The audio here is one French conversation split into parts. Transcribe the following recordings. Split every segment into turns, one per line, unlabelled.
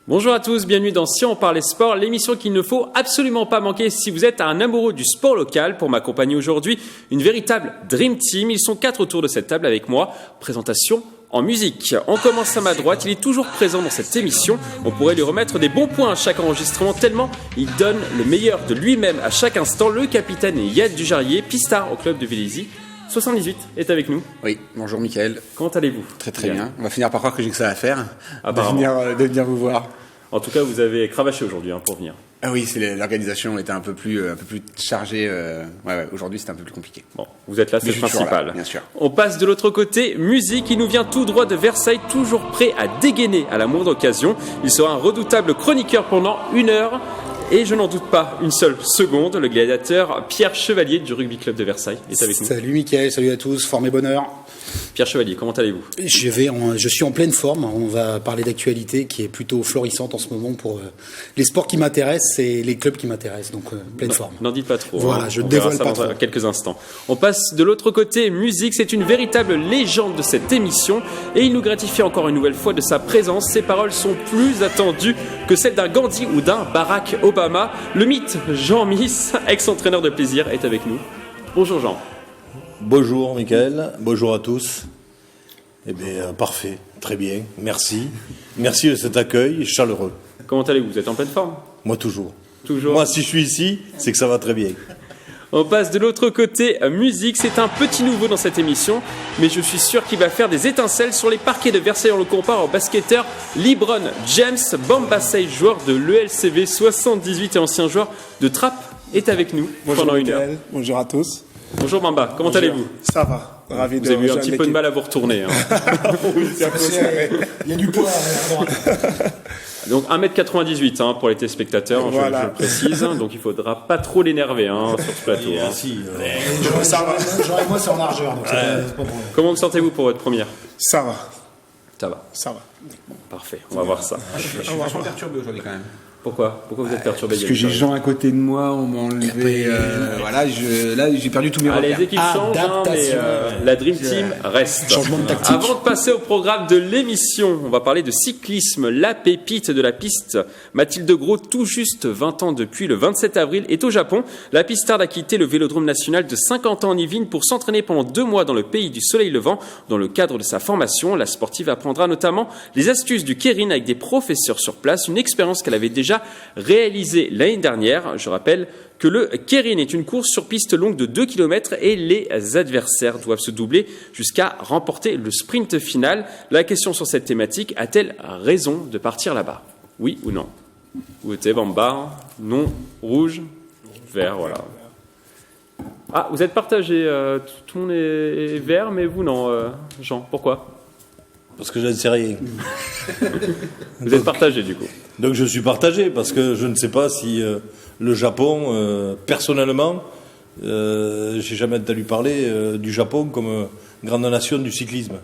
Bonjour à tous, bienvenue dans Si on parlait sport, l'émission qu'il ne faut absolument pas manquer si vous êtes un amoureux du sport local. Pour m'accompagner aujourd'hui, une véritable Dream Team. Ils sont 4 autour de cette table avec moi. Présentation en musique. On commence à ma droite, il est toujours présent dans cette émission. On pourrait lui remettre des bons points à chaque enregistrement tellement il donne le meilleur de lui-même à chaque instant. Le capitaine Yann Dujarrier, pistard au club de Vélizy. 78 est avec nous.
Oui, bonjour Mickaël.
Comment allez-vous ?
Très bien. On va finir par croire que j'ai que ça à faire,
de
venir vous voir.
En tout cas, vous avez cravaché aujourd'hui pour venir.
Ah oui, l'organisation était un peu plus chargée. Aujourd'hui, c'était un peu plus compliqué.
Bon, vous êtes là, c'est le principal.
Là, bien sûr.
On passe de l'autre côté, musique. Il nous vient tout droit de Versailles, toujours prêt à dégainer à la moindre occasion. Il sera un redoutable chroniqueur pendant 1 heure. Et je n'en doute pas une seule seconde, le gladiateur Pierre Chevalier du Rugby Club de Versailles est avec nous.
Salut Mickaël, salut à tous, forme et bonheur.
Pierre Chevalier, comment allez-vous ?
Je suis en pleine forme, on va parler d'actualité qui est plutôt florissante en ce moment pour les sports qui m'intéressent et les clubs qui m'intéressent, donc pleine forme.
N'en dites pas trop.
Voilà, je ne dévoile pas trop.
Dans quelques instants. On passe de l'autre côté, musique, c'est une véritable légende de cette émission et il nous gratifie encore une nouvelle fois de sa présence. Ses paroles sont plus attendues que celles d'un Gandhi ou d'un Barack Obama. Le mythe Jean Miss, ex-entraîneur de plaisir, est avec nous. Bonjour Jean.
Bonjour Mickaël, bonjour à tous. Eh bien, parfait, très bien, merci. Merci de cet accueil chaleureux.
Comment allez-vous ? Vous êtes en pleine forme ?
Moi toujours.
Toujours.
Moi, si je suis ici, c'est que ça va très bien.
On passe de l'autre côté, musique. C'est un petit nouveau dans cette émission, mais je suis sûr qu'il va faire des étincelles sur les parquets de Versailles. On le compare au basketteur LeBron James. Bamba Sey, joueur de l'ELCV 78 et ancien joueur de Trappes, est avec nous pendant 1 heure.
Bonjour à tous.
Bonjour Bamba, comment allez-vous ?
Ça va, ravi de
vous avez eu un petit
l'équipe.
peu de mal à vous retourner.
Oui, c'est
Il y a du poids à droite.
Donc 1m98 pour les téléspectateurs,
voilà.
je le précise. Donc il faudra pas trop l'énerver sur ce plateau.
Si,
Ça va.
J'aurais moi c'est en largeur, donc c'est pas pour moi.
Comment vous sentez-vous pour votre première ?
Ça va.
Ça va. Parfait, on va voir ça.
Je suis vachement perturbé aujourd'hui quand même.
Pourquoi vous êtes perturbé ?
Parce que j'ai Jean à côté de moi, on m'a enlevé. Là, j'ai perdu tous mes repères.
Les équipes changent, mais la Dream Team reste.
Changement de tactique.
Avant de passer au programme de l'émission, on va parler de cyclisme. La pépite de la piste, Mathilde Gros, tout juste 20 ans depuis le 27 avril, est au Japon. La pistarde a quitté le Vélodrome national de Saint-Quentin-en-Yvelines pour s'entraîner pendant 2 mois dans le pays du soleil levant. Dans le cadre de sa formation, la sportive apprendra notamment les astuces du keirin avec des professeurs sur place, une expérience qu'elle avait déjà réalisée l'année dernière. Je rappelle que le keirin est une course sur piste longue de 2 km et les adversaires doivent se doubler jusqu'à remporter le sprint final. La question sur cette thématique, a-t-elle raison de partir là-bas ? Oui ou non ? Vous votez Bamba ? Non ? Rouge ? Vert, voilà. Ah, vous êtes partagé, tout le monde est vert, mais vous non, Jean, pourquoi ?
parce que je ne sais rien.
Vous êtes partagé du coup.
Donc je suis partagé parce que je ne sais pas si le Japon, personnellement, j'ai jamais entendu parler du Japon comme grande nation du cyclisme.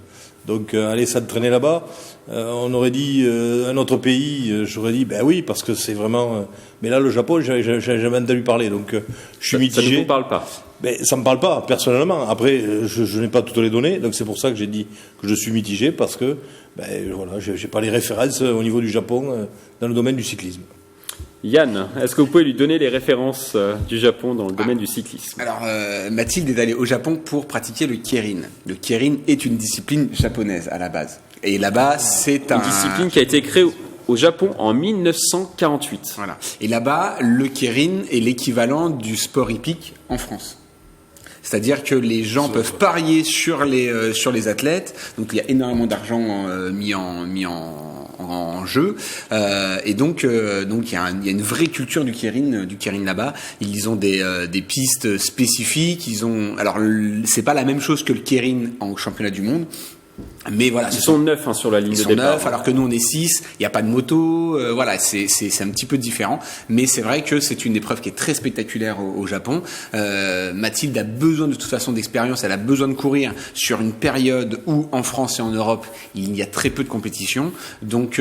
Donc aller s'entraîner là-bas, on aurait dit un autre pays, j'aurais dit ben oui parce que c'est vraiment. Mais là le Japon, j'ai jamais entendu parler, donc je suis mitigé.
Ça ne vous parle pas ?
Ben, ça me parle pas personnellement. Après, je n'ai pas toutes les données, donc c'est pour ça que j'ai dit que je suis mitigé parce que voilà, j'ai pas les références au niveau du Japon dans le domaine du cyclisme.
Yann, est-ce que vous pouvez lui donner les références du Japon dans le domaine du cyclisme ?
Alors, Mathilde est allée au Japon pour pratiquer le keirin. Le keirin est une discipline japonaise à la base. Et là-bas, c'est
une discipline qui a été créée au Japon en 1948.
Voilà. Et là-bas, le keirin est l'équivalent du sport hippique en France. C'est-à-dire que les gens peuvent parier sur les athlètes. Donc il y a énormément d'argent mis en jeu. Et donc il y a une vraie culture du keirin là-bas. Ils ont des pistes spécifiques. Alors c'est pas la même chose que le keirin en championnat du monde. Mais voilà,
ils sont 9 sur la ligne de départ.
9, alors que nous on est 6, il n'y a pas de moto, voilà, c'est un petit peu différent. Mais c'est vrai que c'est une épreuve qui est très spectaculaire au Japon. Mathilde a besoin de toute façon d'expérience, elle a besoin de courir sur une période où en France et en Europe il y a très peu de compétition. Donc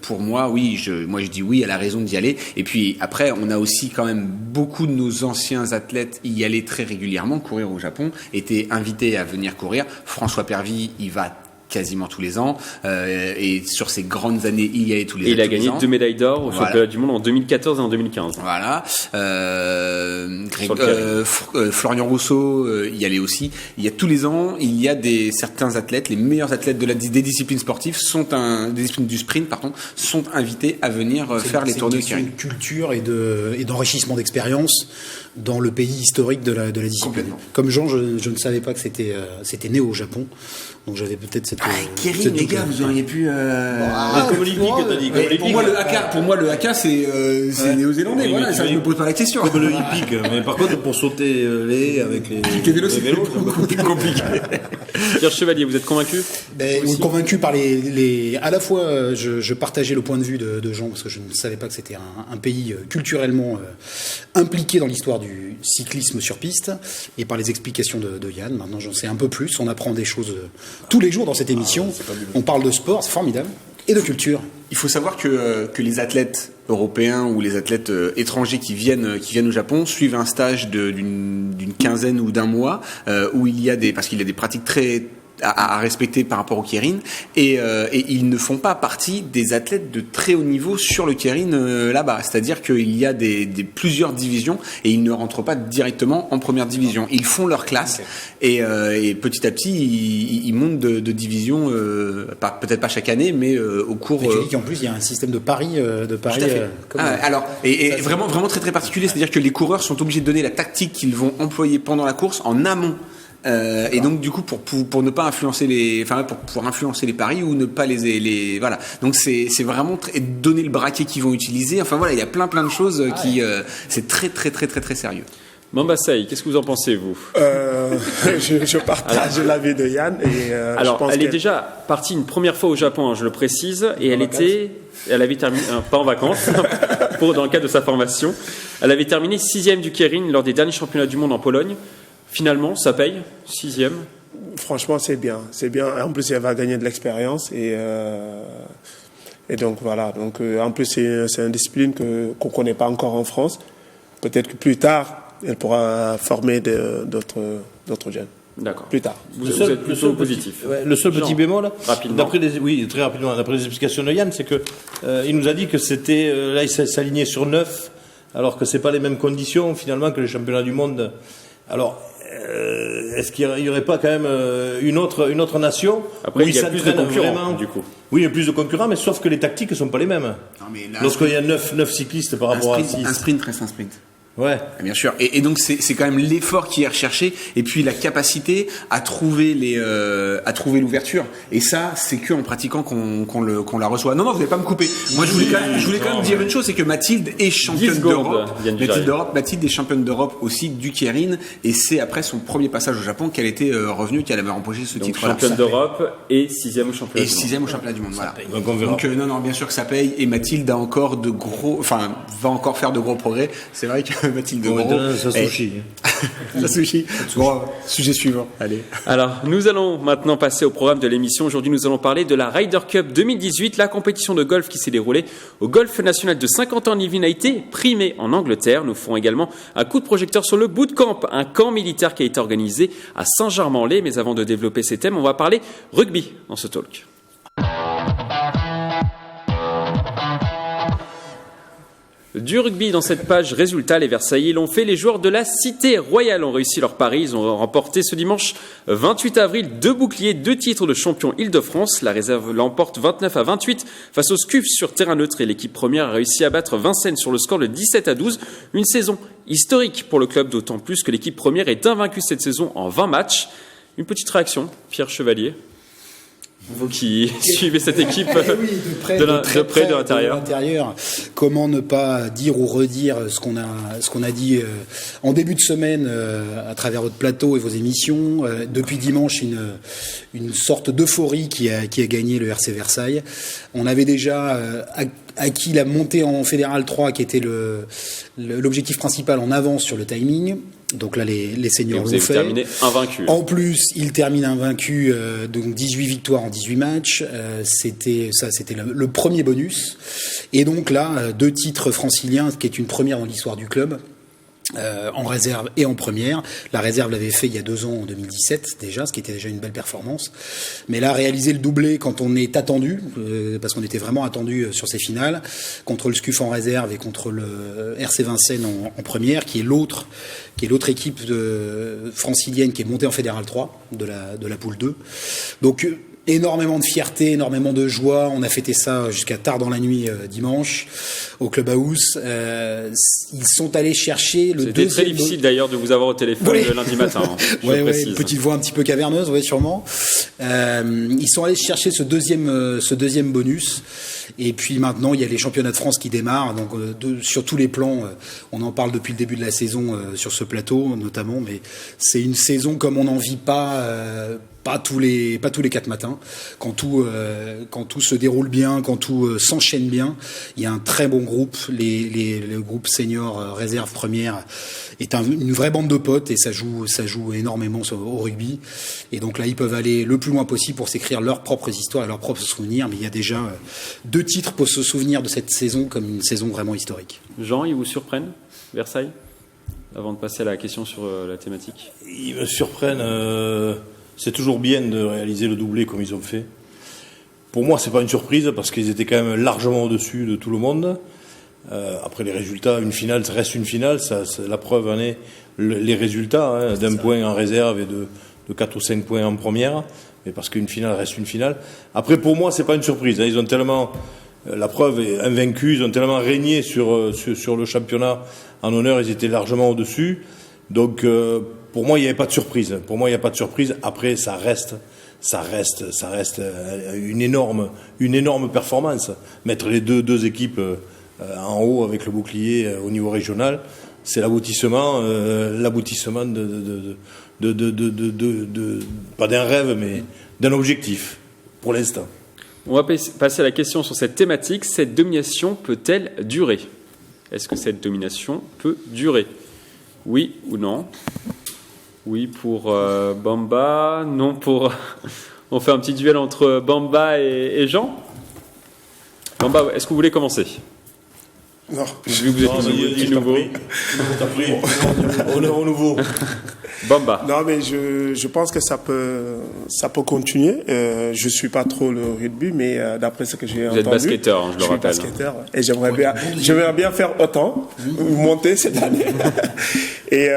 pour moi, oui, je dis oui, elle a raison d'y aller. Et puis après, on a aussi quand même beaucoup de nos anciens athlètes y allaient très régulièrement, courir au Japon, étaient invités à venir courir. François Pervy, il va quasiment tous les ans. Et sur ces grandes années, il y allait tous les ans.
Et il a gagné 2 médailles d'or au championnat du monde en 2014 et en 2015.
Voilà. Florian Rousseau y allait aussi. Il y a tous les ans, il y a certains athlètes, les meilleurs athlètes des disciplines sportives des disciplines du sprint, sont invités à venir faire les tournées de
Keirin. C'est une culture et d'enrichissement d'expérience dans le pays historique de la discipline. Comme Jean, je ne savais pas que c'était né au Japon. Donc j'avais peut-être cette.
Keirin, les gars, vous auriez pu.
Comme Olympique, t'as dit.
Pour moi, le haka, c'est néo-zélandais.
Oui,
voilà, ça ne me pose pas la question.
Comme le hippique. Mais par contre, pour sauter les avec les
vélos, c'est compliqué.
Pierre Chevalier, vous êtes convaincu?
Convaincu par à la fois, je partageais le point de vue de Jean parce que je ne savais pas que c'était un pays culturellement impliqué dans l'histoire du cyclisme sur piste, et par les explications de Yann. Maintenant, j'en sais un peu plus. On apprend des choses tous les jours dans cette émission. On parle de sport, c'est formidable, et de culture.
Il faut savoir que les athlètes européens ou les athlètes étrangers qui viennent au Japon suivent un stage d'une quinzaine ou d'un mois où parce qu'il y a des pratiques très à respecter par rapport au Keirin, et ils ne font pas partie des athlètes de très haut niveau sur le Keirin là-bas. C'est-à-dire qu'il y a plusieurs divisions et ils ne rentrent pas directement en première division. Ils font leur classe et petit à petit ils montent de division, peut-être pas chaque année, mais au cours.
Et tu dis qu'en plus il y a un système de paris.
Tout à fait. Alors vraiment vraiment très très particulier. C'est-à-dire que les coureurs sont obligés de donner la tactique qu'ils vont employer pendant la course en amont. Et donc du coup pour ne pas influencer pour pouvoir influencer les paris ou ne pas les voilà. Donc c'est vraiment donner le braquet qu'ils vont utiliser. Enfin voilà, il y a plein de choses c'est très très très très très sérieux.
Mamba Saï, qu'est-ce que vous en pensez, vous?
Je partage l'avis de Yann.
Alors, je pense elle est déjà partie une première fois au Japon, hein, je le précise, et elle avait terminé, pas en vacances, dans le cadre de sa formation. Elle avait terminé 6e du Keirin lors des derniers championnats du monde en Pologne. Finalement, ça paye, 6e.
Franchement, c'est bien. En plus, elle va gagner de l'expérience et donc voilà. Donc en plus, c'est une discipline qu'on connaît pas encore en France. Peut-être que plus tard, elle pourra former d'autres jeunes.
D'accord.
Plus tard.
Vous êtes plutôt positif.
Le seul petit bémol,
rapidement.
Très rapidement, d'après les explications de Yann, c'est que il nous a dit que c'était là, il s'alignait sur 9, alors que c'est pas les mêmes conditions finalement que les championnats du monde. Alors, est-ce qu'il n'y aurait pas quand même une autre nation
Après,
où
il y a plus de concurrents,
vraiment,
du coup.
Oui, il y a plus de concurrents, mais sauf que les tactiques ne sont pas les mêmes.
Non, mais là,
lorsqu'il y a 9 cyclistes par rapport à 6.
Un sprint reste un sprint.
Ouais.
Bien sûr. Et donc c'est quand même l'effort qui est recherché, et puis la capacité à trouver l'ouverture. Et ça, c'est que en pratiquant qu'on la reçoit. Non, vous n'allez pas me couper. Moi, je voulais quand même dire une chose, c'est que Mathilde est championne d'Europe. Mathilde est championne d'Europe aussi du Keirin, et c'est après son premier passage au Japon qu'elle était revenue, qu'elle avait remporté ce titre.
Championne d'Europe et 6e au championnat du monde.
Et 6e au championnat du monde. Voilà.
Donc on verra.
Donc non, bien sûr que ça paye, et Mathilde va encore faire de gros progrès. C'est vrai que Mathilde Gros.
Ça sushi.
Ça sushi. Bon, sujet suivant. Allez.
Alors, nous allons maintenant passer au programme de l'émission. Aujourd'hui, nous allons parler de la Ryder Cup 2018, la compétition de golf qui s'est déroulée au Golf National de Saint-Quentin-en-Yvelines a été primée en Angleterre. Nous ferons également un coup de projecteur sur le bootcamp, un camp militaire qui a été organisé à Saint-Germain-en-Laye. Mais avant de développer ces thèmes, on va parler rugby dans ce talk. Du rugby dans cette page résultats, les Versaillais l'ont fait. Les joueurs de la Cité Royale ont réussi leur pari. Ils ont remporté ce dimanche 28 avril 2 boucliers, 2 titres de champion Île-de-France. La réserve l'emporte 29-28 face aux Scufs sur terrain neutre, et l'équipe première a réussi à battre Vincennes sur le score de 17-12. Une saison historique pour le club, d'autant plus que l'équipe première est invaincue cette saison en 20 matchs. Une petite réaction, Pierre Chevalier. Vous qui suivez cette équipe de près de l'intérieur.
Comment ne pas dire ou redire ce qu'on a dit en début de semaine à travers votre plateau et vos émissions. Depuis dimanche, une sorte d'euphorie qui a gagné le RC Versailles. On avait déjà acquis la montée en Fédéral 3, qui était l'objectif principal en avance sur le timing. Donc là, les seniors l'ont fait.
Terminé invaincu.
En plus, il termine invaincu, donc 18 victoires en 18 matchs. C'était le premier bonus. Et donc là, 2 titres franciliens, ce qui est une première dans l'histoire du club. en réserve et en première. La réserve l'avait fait il y a 2 ans, en 2017 déjà, ce qui était déjà une belle performance. Mais là, réaliser le doublé quand on est attendu, parce qu'on était vraiment attendu sur ces finales, contre le SCUF en réserve et contre le RC Vincennes en première, qui est l'autre équipe francilienne qui est montée en Fédéral 3 de la poule 2. Donc énormément de fierté, énormément de joie. On a fêté ça jusqu'à tard dans la nuit dimanche au Clubhouse. Ils sont allés chercher le deuxième.
C'était très difficile d'ailleurs de vous avoir au téléphone le lundi matin.
Ouais, une petite voix un petit peu caverneuse, ouais, sûrement. Ils sont allés chercher ce deuxième bonus. Et puis maintenant, il y a les championnats de France qui démarrent. Donc sur tous les plans, on en parle depuis le début de la saison sur ce plateau notamment. Mais c'est une saison comme on n'en vit pas tous les 4 matins, quand tout se déroule bien, quand tout s'enchaîne bien. Il y a un très bon groupe, le groupe senior réserve première est une vraie bande de potes et ça joue énormément au rugby. Et donc là, ils peuvent aller le plus loin possible pour s'écrire leurs propres histoires et leurs propres souvenirs. Mais il y a déjà 2 titres pour se souvenir de cette saison comme une saison vraiment historique.
Jean, ils vous surprennent, Versailles, avant de passer à la question sur la thématique?
Ils me surprennent. C'est toujours bien de réaliser le doublé comme ils ont fait. Pour moi, c'est pas une surprise parce qu'ils étaient quand même largement au-dessus de tout le monde. Après les résultats, une finale ça reste une finale. La preuve en est les résultats d'un point en réserve et de 4 ou 5 points en première. Mais parce qu'une finale reste une finale. Après, pour moi, c'est pas une surprise. Ils ont tellement, la preuve est invaincue, ils ont tellement régné sur le championnat en honneur. Ils étaient largement au-dessus. Donc pour moi, il n'y avait pas de surprise. Après, ça reste une énorme performance. Mettre les deux équipes en haut avec le bouclier au niveau régional, c'est l'aboutissement de pas d'un rêve, mais d'un objectif pour l'instant.
On va passer à la question sur cette thématique. Cette domination peut-elle durer? Est-ce que cette domination peut durer? Oui ou non? Oui pour Bamba, non pour... On fait un petit duel entre Bamba et Jean. Bamba, est-ce que vous voulez commencer?
Non.
Vu que vous êtes nouveau.
On est au nouveau.
Bamba.
Non, mais je pense que ça peut continuer. Je suis pas trop le rugby, mais d'après ce que j'ai entendu.
Vous êtes basketteur, je le rappelle.
Je suis basketteur et j'aimerais bien faire autant, monter cette année. Et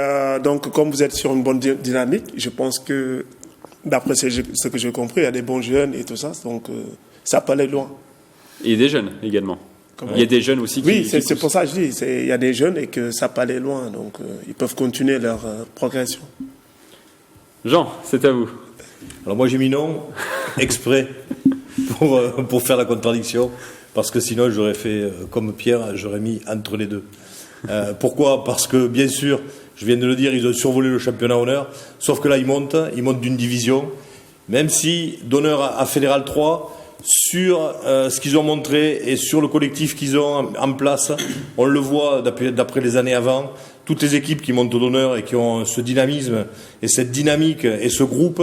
donc, comme vous êtes sur une bonne dynamique, je pense que d'après ce que j'ai compris, il y a des bons jeunes et tout ça, donc ça peut aller loin.
Et il y a des jeunes également. Il y a des jeunes aussi qui...
Oui, c'est pour ça que je dis, il y a des jeunes et que ça peut aller loin, donc ils peuvent continuer leur progression.
Jean, c'est à vous.
Alors moi j'ai mis non exprès pour faire la contradiction, parce que sinon j'aurais fait comme Pierre, j'aurais mis entre les deux. Pourquoi? Parce que bien sûr, je viens de le dire, ils ont survolé le championnat honneur, sauf que là ils montent d'une division, même si d'honneur à Fédéral 3, sur ce qu'ils ont montré et sur le collectif qu'ils ont en place, on le voit d'après les années avant, toutes les équipes qui montent d'honneur et qui ont ce dynamisme et cette dynamique et ce groupe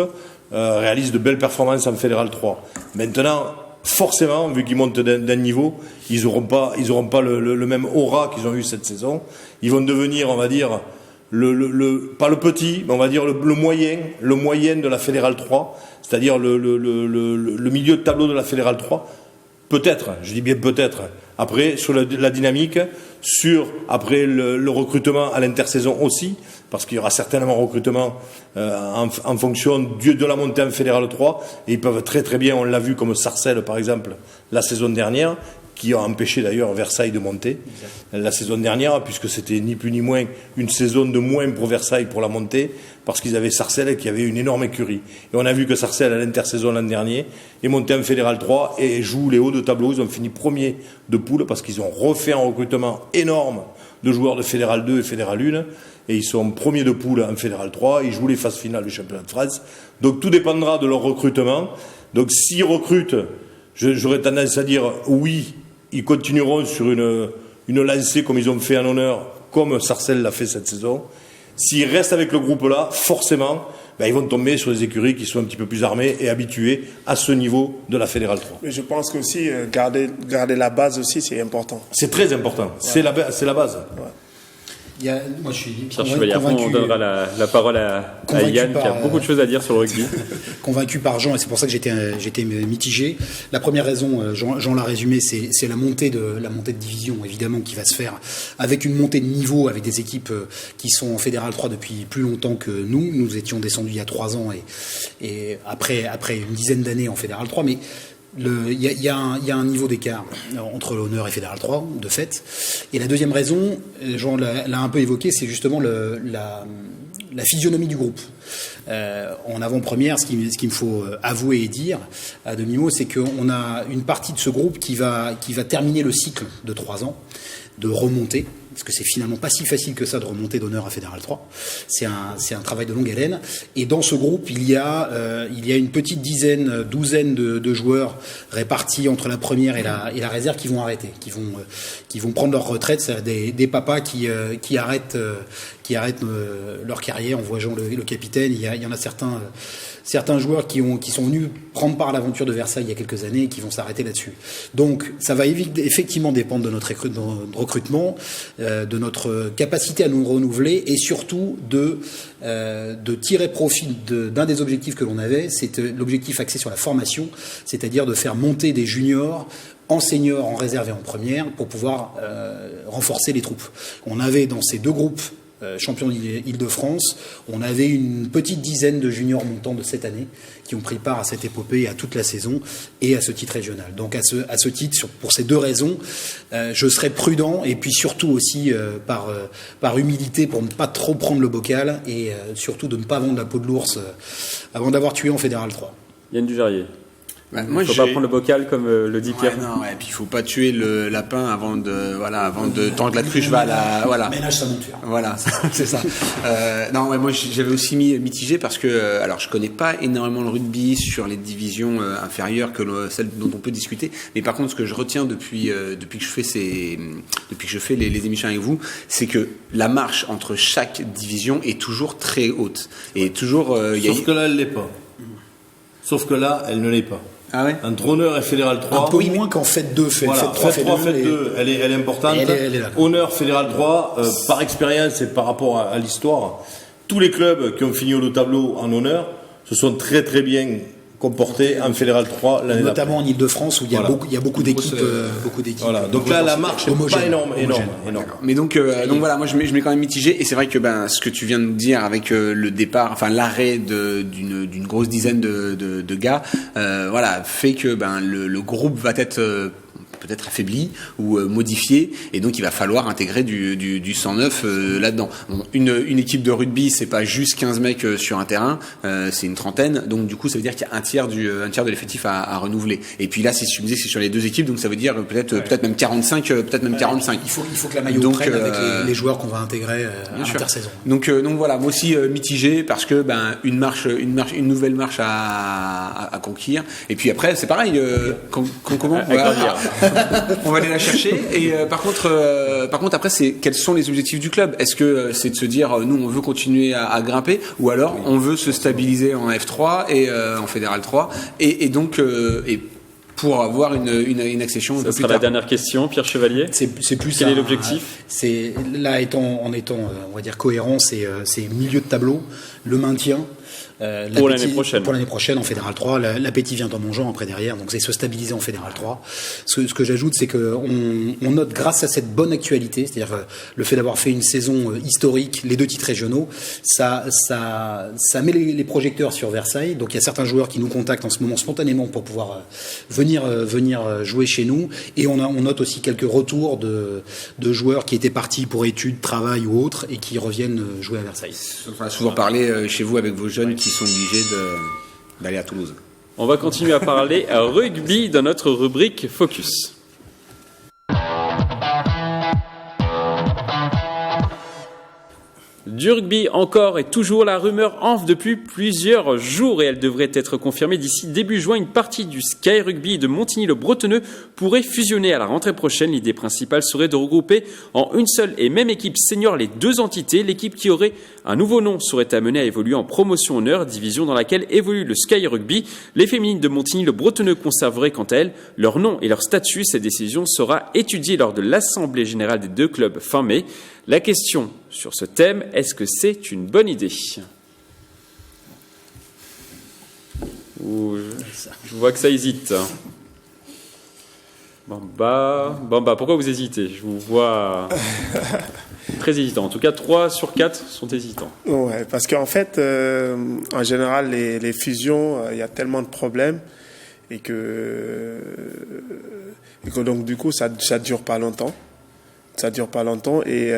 réalisent de belles performances en Fédéral 3. Maintenant, forcément, vu qu'ils montent d'un niveau, ils auront pas le même aura qu'ils ont eu cette saison. Ils vont devenir, on va dire, pas le petit, mais on va dire le moyen de la Fédérale 3, c'est-à-dire le milieu de tableau de la Fédérale 3. Peut-être, je dis bien peut-être. Après, sur la dynamique, après le recrutement à l'intersaison aussi, parce qu'il y aura certainement un recrutement en fonction de la montée en Fédérale 3, et ils peuvent très très bien, on l'a vu comme Sarcelles par exemple, la saison dernière, qui a empêché d'ailleurs Versailles de monter la saison dernière, puisque c'était ni plus ni moins une saison de moins pour Versailles pour la montée, parce qu'ils avaient Sarcelles qui avait une énorme écurie. Et on a vu que Sarcelles, à l'intersaison l'an dernier, est monté en Fédéral 3 et joue les hauts de tableau. Ils ont fini premier de poule parce qu'ils ont refait un recrutement énorme de joueurs de Fédéral 2 et Fédéral 1, et ils sont premiers de poule en Fédéral 3, ils jouent les phases finales du championnat de France. Donc tout dépendra de leur recrutement. Donc s'ils recrutent, j'aurais tendance à dire oui, ils continueront sur une lancée comme ils ont fait en honneur, comme Sarcelles l'a fait cette saison. S'ils restent avec le groupe-là, forcément, ils vont tomber sur des écuries qui sont un petit peu plus armées et habituées à ce niveau de la Fédérale 3.
Mais je pense qu'aussi, garder la base aussi, c'est important.
C'est très important. Ouais. C'est la base. Ouais.
Moi, je suis
Pierre Chevalier, après on donnera la parole à Yann qui a beaucoup de choses à dire sur le rugby.
Convaincu par Jean, et c'est pour ça que j'étais mitigé. La première raison, Jean l'a résumé, c'est la montée de division, évidemment, qui va se faire avec une montée de niveau, avec des équipes qui sont en Fédéral 3 depuis plus longtemps que nous. Nous étions descendus il y a 3 ans et après une dizaine d'années en Fédéral 3, mais il y a un niveau d'écart entre l'honneur et Fédéral 3, de fait. Et la deuxième raison, Jean l'a un peu évoqué, c'est justement la physionomie du groupe. En avant-première, ce qu'il me faut avouer et dire à demi-mot, c'est qu'on a une partie de ce groupe qui va terminer le cycle de 3 ans, de remonter, parce que c'est finalement pas si facile que ça de remonter d'honneur à Fédéral 3. C'est un travail de longue haleine. Et dans ce groupe, il y a une petite douzaine de joueurs répartis entre la première et la réserve qui vont arrêter, qui vont prendre leur retraite. C'est des papas qui arrêtent leur carrière. On voit Jean le capitaine. Il y en a certains joueurs qui sont venus prendre part à l'aventure de Versailles il y a quelques années et qui vont s'arrêter là-dessus. Donc ça va effectivement dépendre de notre recrutement, de notre capacité à nous renouveler et surtout de tirer profit d'un des objectifs que l'on avait, c'est l'objectif axé sur la formation, c'est-à-dire de faire monter des juniors en seniors, en réserve et en première pour pouvoir renforcer les troupes. On avait dans ces 2 groupes champion d'Île-de-France, on avait une petite dizaine de juniors montants de cette année qui ont pris part à cette épopée, à toute la saison et à ce titre régional. Donc à ce titre, pour ces 2 raisons, je serai prudent et puis surtout aussi par humilité pour ne pas trop prendre le bocal et surtout de ne pas vendre la peau de l'ours avant d'avoir tué en Fédéral 3.
Yann Dujarier.
Bah,
il ne faut pas prendre le bocal comme le dit Pierre.
Et puis il faut pas tuer le lapin avant de tendre la cruche. Voilà.
Ménage sa monture.
Voilà, c'est ça. Moi j'avais aussi mis mitigé parce que alors je connais pas énormément le rugby sur les divisions inférieures que celles dont on peut discuter. Mais par contre, ce que je retiens depuis que je fais les émissions avec vous, c'est que la marche entre chaque division est toujours très haute et toujours.
Sauf que là, elle l'est pas. Sauf que là, elle ne l'est pas.
Ah ouais.
Entre honneur et Fédéral 3.
Un peu moins qu'en Fête 2. Fête 3,
Fête 2, elle est importante.
Elle est là.
Honneur Fédéral 3, par expérience et par rapport à l'histoire, tous les clubs qui ont fini au tableau en honneur se sont très très bien comportés en Fédéral 3 l'année
notamment en Île-de-France où il y a beaucoup d'équipes.
Voilà. Donc là, la marche n'est pas énorme.
Mais donc voilà, moi je mets quand même mitigé et c'est vrai que ce que tu viens de dire avec le départ, enfin l'arrêt d'une grosse dizaine de gars, fait que le groupe va être peut-être affaibli ou modifié et donc il va falloir intégrer du 109 là-dedans. Bon, une équipe de rugby, c'est pas juste 15 mecs sur un terrain, c'est une trentaine, donc du coup ça veut dire qu'il y a un tiers de l'effectif à renouveler. Et puis là, si tu me disais que c'est sur les 2 équipes, donc ça veut dire peut-être même 45, Il faut que la maillot prenne avec les joueurs qu'on va intégrer à l'intersaison. Donc voilà, moi aussi mitigé parce que une nouvelle marche à conquérir. Et puis après, c'est pareil, on va aller la chercher. Et par contre après, quels sont les objectifs du club? Est-ce que c'est de se dire nous on veut continuer à grimper, ou alors on veut se stabiliser en F3 et en Fédéral 3 et donc pour avoir une accession un peu plus tard.
Ça sera la dernière question, Pierre Chevalier.
C'est plus
quel est l'objectif?
C'est là en étant on va dire cohérent, c'est milieu de tableau, le maintien.
Pour l'année prochaine.
Pour l'année prochaine en Fédéral 3, l'appétit vient en mangeant après derrière, donc c'est se stabiliser en Fédéral 3. Ce que j'ajoute, c'est qu'on note grâce à cette bonne actualité, c'est-à-dire le fait d'avoir fait une saison historique, les 2 titres régionaux, ça met les projecteurs sur Versailles. Donc il y a certains joueurs qui nous contactent en ce moment spontanément pour pouvoir venir jouer chez nous, et on note aussi quelques retours de joueurs qui étaient partis pour études, travail ou autres et qui reviennent jouer à Versailles.
On va souvent parler chez vous avec vos jeunes qui sont obligés d'aller à Toulouse.
On va continuer à parler rugby dans notre rubrique Focus. Du rugby encore et toujours, la rumeur enfle depuis plusieurs jours et elle devrait être confirmée d'ici début juin. Une partie du Sky Rugby de Montigny-le-Bretonneux pourrait fusionner à la rentrée prochaine. L'idée principale serait de regrouper en une seule et même équipe senior les 2 entités. L'équipe qui aurait un nouveau nom serait amenée à évoluer en promotion honneur, division dans laquelle évolue le Sky Rugby. Les féminines de Montigny-le-Bretonneux conserveraient quant à elles leur nom et leur statut. Cette décision sera étudiée lors de l'Assemblée générale des 2 clubs fin mai. La question sur ce thème, est-ce que c'est une bonne idée ? Je vois que ça hésite. Bamba, pourquoi vous hésitez ? Je vous vois très hésitant. En tout cas, 3 sur 4 sont hésitants.
Ouais, parce qu'en fait, en général, les fusions, il y a tellement de problèmes et que donc du coup, ça dure pas longtemps. Ça dure pas longtemps et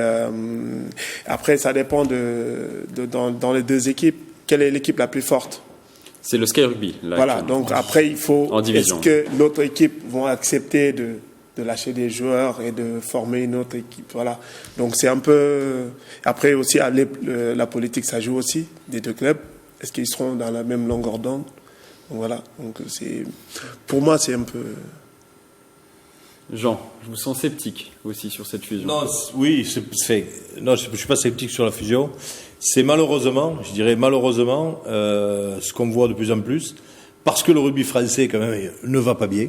après, ça dépend dans les deux équipes. Quelle est l'équipe la plus forte ?
C'est le Sky Rugby. Là,
voilà, donc après, il faut...
En division.
Est-ce que l'autre équipe vont accepter de lâcher des joueurs et de former une autre équipe? Voilà. Donc c'est un peu... Après aussi, la politique, ça joue aussi, des deux clubs. Est-ce qu'ils seront dans la même longueur d'onde? Voilà. Donc pour moi, c'est un peu...
Jean, je vous sens sceptique aussi sur cette fusion.
Non, oui, non, je ne suis pas sceptique sur la fusion. C'est malheureusement, je dirais malheureusement, ce qu'on voit de plus en plus, parce que le rugby français quand même ne va pas bien.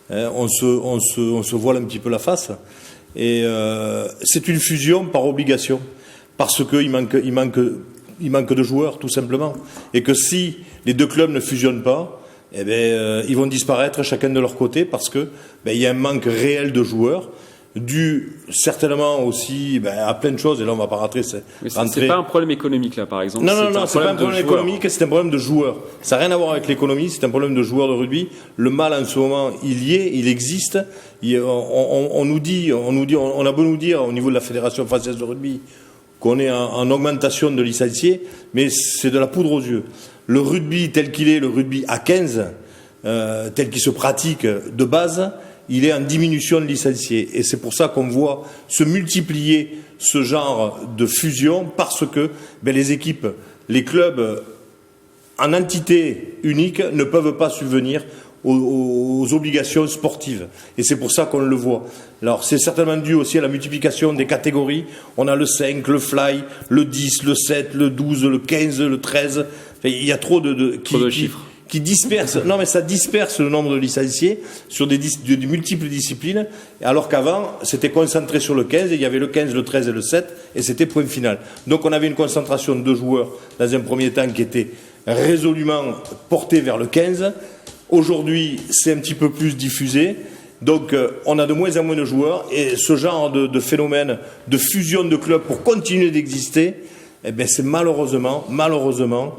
On se voile un petit peu la face. Et c'est une fusion par obligation, parce qu'il manque de joueurs tout simplement. Et que si les deux clubs ne fusionnent pas, eh ben, ils vont disparaître chacun de leur côté parce que il y a un manque réel de joueurs, dû certainement aussi à plein de choses. Et là, on va pas rentrer.
Mais c'est pas un problème économique là, par exemple.
Non, c'est pas un problème économique, c'est un problème de joueurs. Ça n'a rien à voir avec l'économie, c'est un problème de joueurs de rugby. Le mal en ce moment, il y est, il existe. On a beau nous dire au niveau de la Fédération française de rugby qu'on est en augmentation de licenciés, mais c'est de la poudre aux yeux. Le rugby tel qu'il est, le rugby à 15, tel qu'il se pratique de base, il est en diminution de licenciés. Et c'est pour ça qu'on voit se multiplier ce genre de fusion, parce que les équipes, les clubs en entité unique ne peuvent pas subvenir aux obligations sportives. Et c'est pour ça qu'on le voit. Alors, c'est certainement dû aussi à la multiplication des catégories. On a le 5, le fly, le 10, le 7, le 12, le 15, le 13. Enfin, il y a trop de
chiffres.
Qui disperse. Non, mais ça disperse le nombre de licenciés sur des multiples disciplines, alors qu'avant, c'était concentré sur le 15, et il y avait le 15, le 13 et le 7, et c'était point final. Donc, on avait une concentration de joueurs, dans un premier temps, qui était résolument portée vers le 15. Aujourd'hui, c'est un petit peu plus diffusé. Donc, on a de moins en moins de joueurs, et ce genre de phénomène de fusion de clubs pour continuer d'exister, eh ben, c'est malheureusement...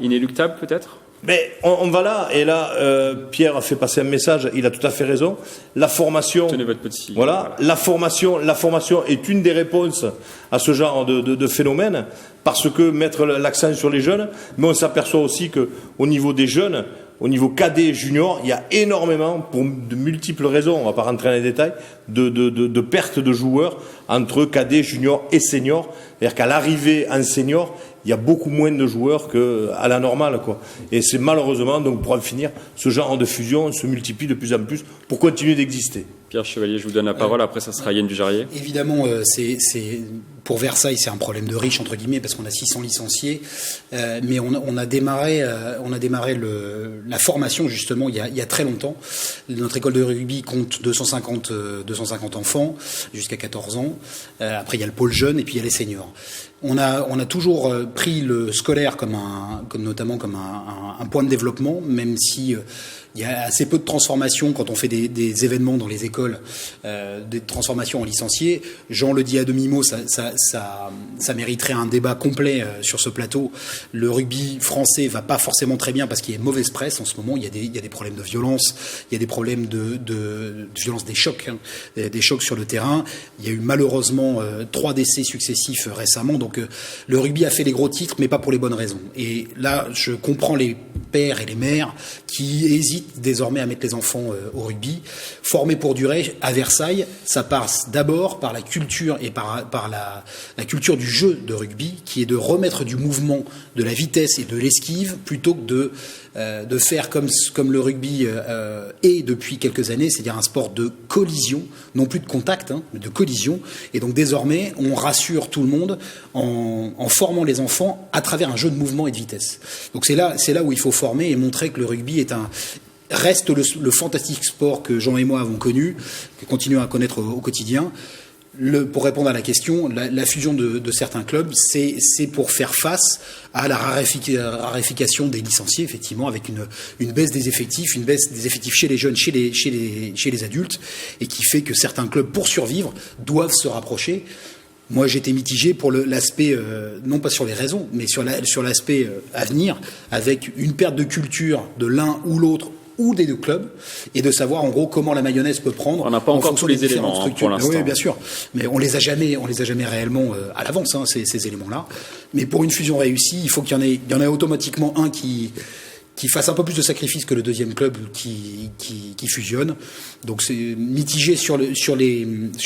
Inéluctable, peut-être ?
Mais on va là, et là, Pierre a fait passer un message, il a tout à fait raison. La formation...
Tenez votre petit...
Voilà, la formation est une des réponses à ce genre de phénomène, parce que mettre l'accent sur les jeunes, mais on s'aperçoit aussi qu'au niveau des jeunes, au niveau cadet et junior, il y a énormément, pour de multiples raisons, on ne va pas rentrer dans les détails, de pertes de joueurs entre cadet, junior et senior. C'est-à-dire qu'à l'arrivée en senior, il y a beaucoup moins de joueurs qu'à la normale, quoi. Et c'est malheureusement, donc pour en finir, ce genre de fusion se multiplie de plus en plus pour continuer d'exister.
Pierre Chevalier, je vous donne la parole, après ça sera Yann Dujarrier.
Évidemment, pour Versailles, c'est un problème de riche, entre guillemets, parce qu'on a 600 licenciés, mais on a démarré la formation, justement, il y a très longtemps. Notre école de rugby compte 250 enfants, jusqu'à 14 ans. Après, il y a le pôle jeune, et puis il y a les seniors. On a toujours pris le scolaire comme un point de développement, même si il y a assez peu de transformations quand on fait des événements dans les écoles, des transformations en licenciés. Jean le dit à demi-mot, ça mériterait un débat complet sur ce plateau. Le rugby français va pas forcément très bien parce qu'il y a une mauvaise presse en ce moment. Il y a des problèmes de violence, il y a des problèmes de violence, des chocs, des chocs sur le terrain. Il y a eu malheureusement 3 décès successifs récemment. Donc le rugby a fait les gros titres, mais pas pour les bonnes raisons. Et là, je comprends les pères et les mères qui hésitent désormais à mettre les enfants au rugby. Former pour durer, à Versailles, ça passe d'abord par la culture et par la culture du jeu de rugby, qui est de remettre du mouvement, de la vitesse et de l'esquive, plutôt que de faire comme le rugby est depuis quelques années, c'est-à-dire un sport de collision, non plus de contact, mais de collision. Et donc désormais, on rassure tout le monde en formant les enfants à travers un jeu de mouvement et de vitesse. Donc c'est là où il faut former et montrer que le rugby reste le fantastique sport que Jean et moi avons connu, que continuons à connaître au quotidien. pour répondre à la question, la fusion de certains clubs, c'est pour faire face à la raréfication des licenciés, effectivement, avec une baisse des effectifs chez les jeunes, chez les adultes, et qui fait que certains clubs, pour survivre, doivent se rapprocher. Moi, j'étais mitigé pour l'aspect, non pas sur les raisons, mais sur l'aspect à venir, avec une perte de culture de l'un ou l'autre, ou des deux clubs, et de savoir en gros comment la mayonnaise peut prendre.
On n'a pas encore tous les éléments pour l'instant.
Oui, bien sûr, mais on les a jamais réellement à l'avance, ces éléments-là. Mais pour une fusion réussie, il faut qu'il y en ait automatiquement un qui fasse un peu plus de sacrifices que le deuxième club qui fusionne. Donc c'est mitigé sur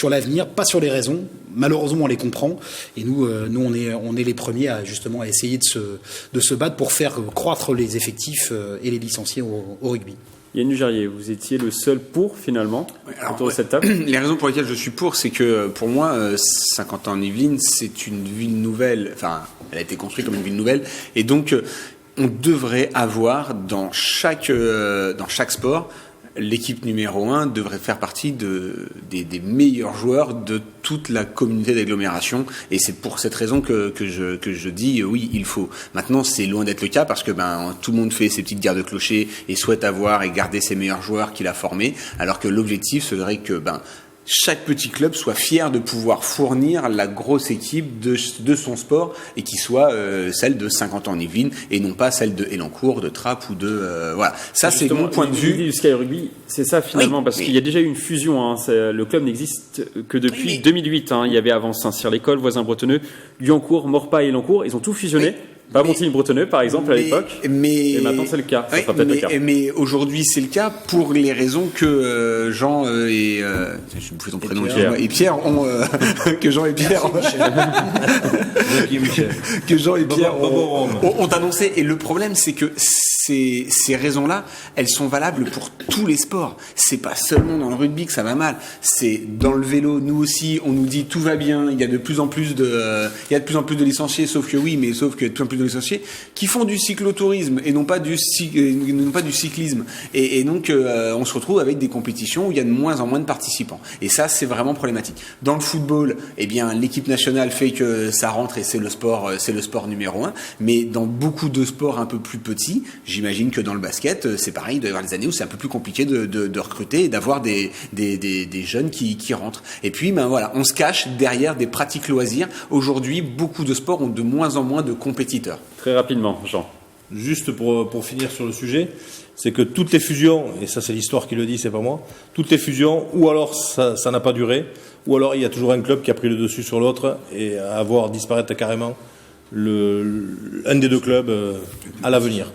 l'avenir, pas sur les raisons. Malheureusement, on les comprend. Et nous, on est les premiers à justement à essayer de se battre pour faire croître les effectifs et les licenciés au rugby.
Yann Dugérier, vous étiez le seul pour, finalement, autour de cette table.
Les raisons pour lesquelles je suis pour, c'est que, pour moi, 50 ans en Yvelines, c'est une ville nouvelle. Enfin, elle a été construite comme une ville nouvelle. Et donc, on devrait avoir dans chaque sport, l'équipe numéro 1 devrait faire partie des meilleurs joueurs de toute la communauté d'agglomération, et c'est pour cette raison que je dis oui, il faut. Maintenant, c'est loin d'être le cas parce que tout le monde fait ses petites guerres de clochers et souhaite avoir et garder ses meilleurs joueurs qu'il a formés, alors que l'objectif serait que chaque petit club soit fier de pouvoir fournir la grosse équipe de son sport, et qui soit celle de 50 ans en Yvelines et non pas celle de Elancourt, de Trappes ou de voilà. Ça, c'est mon point de vue.
L'idée du Sky Rugby, c'est ça finalement, parce qu'il y a déjà eu une fusion. Le club n'existe que depuis 2008. Il y avait avant Saint-Cyr-l'École, Voisins-Bretonneux, Guyancourt, Morpas et Elancourt. Ils ont tout fusionné. Pas Montigny-Bretonneux, par exemple, à l'époque. Et maintenant, c'est le cas. Ça sera peut-être le cas.
Mais aujourd'hui, c'est le cas pour les raisons que Jean et je me fais ton prénom et Pierre ont que Jean et Pierre que Jean et Pierre ont annoncé. Et le problème, c'est que ces raisons-là, elles sont valables pour tous les sports. C'est pas seulement dans le rugby que ça va mal. C'est dans le vélo. Nous aussi, on nous dit tout va bien. Il y a de plus en plus de licenciés. Sauf que de plus en plus de licenciés qui font du cyclotourisme et non pas du cyclisme. Et donc, on se retrouve avec des compétitions où il y a de moins en moins de participants. Et ça, c'est vraiment problématique. Dans le football, l'équipe nationale fait que ça rentre et c'est le sport numéro 1. Mais dans beaucoup de sports un peu plus petits, j'imagine que dans le basket, c'est pareil, il doit y avoir des années où c'est un peu plus compliqué de recruter et d'avoir des jeunes qui rentrent. Et puis, on se cache derrière des pratiques loisirs. Aujourd'hui, beaucoup de sports ont de moins en moins de compétiteurs.
Très rapidement, Jean.
Juste pour finir sur le sujet, c'est que toutes les fusions, et ça c'est l'histoire qui le dit, c'est pas moi, toutes les fusions, ou alors ça n'a pas duré, ou alors il y a toujours un club qui a pris le dessus sur l'autre, et à voir disparaître carrément un des deux clubs à l'avenir.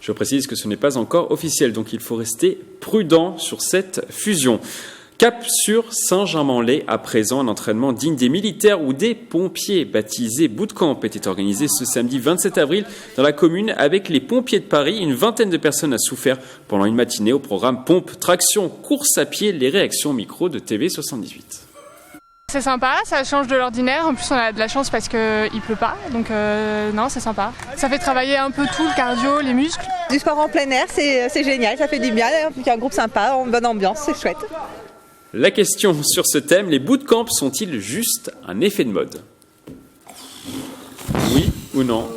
Je précise que ce n'est pas encore officiel, donc il faut rester prudent sur cette fusion. Cap sur Saint-Germain-en-Laye, à présent, un entraînement digne des militaires ou des pompiers, baptisé Bootcamp, était organisé ce samedi 27 avril dans la commune avec les pompiers de Paris. Une vingtaine de personnes a souffert pendant une matinée au programme pompe, traction, course à pied, les réactions micro de TV78.
C'est sympa, ça change de l'ordinaire. En plus, on a de la chance parce qu'il pleut pas, donc non, c'est sympa. Ça fait travailler un peu tout, le cardio, les muscles.
Du sport en plein air, c'est génial, ça fait du bien. Il y a un groupe sympa, en bonne ambiance, c'est chouette.
La question sur ce thème, les bootcamps sont-ils juste un effet de mode ? Oui ou non ?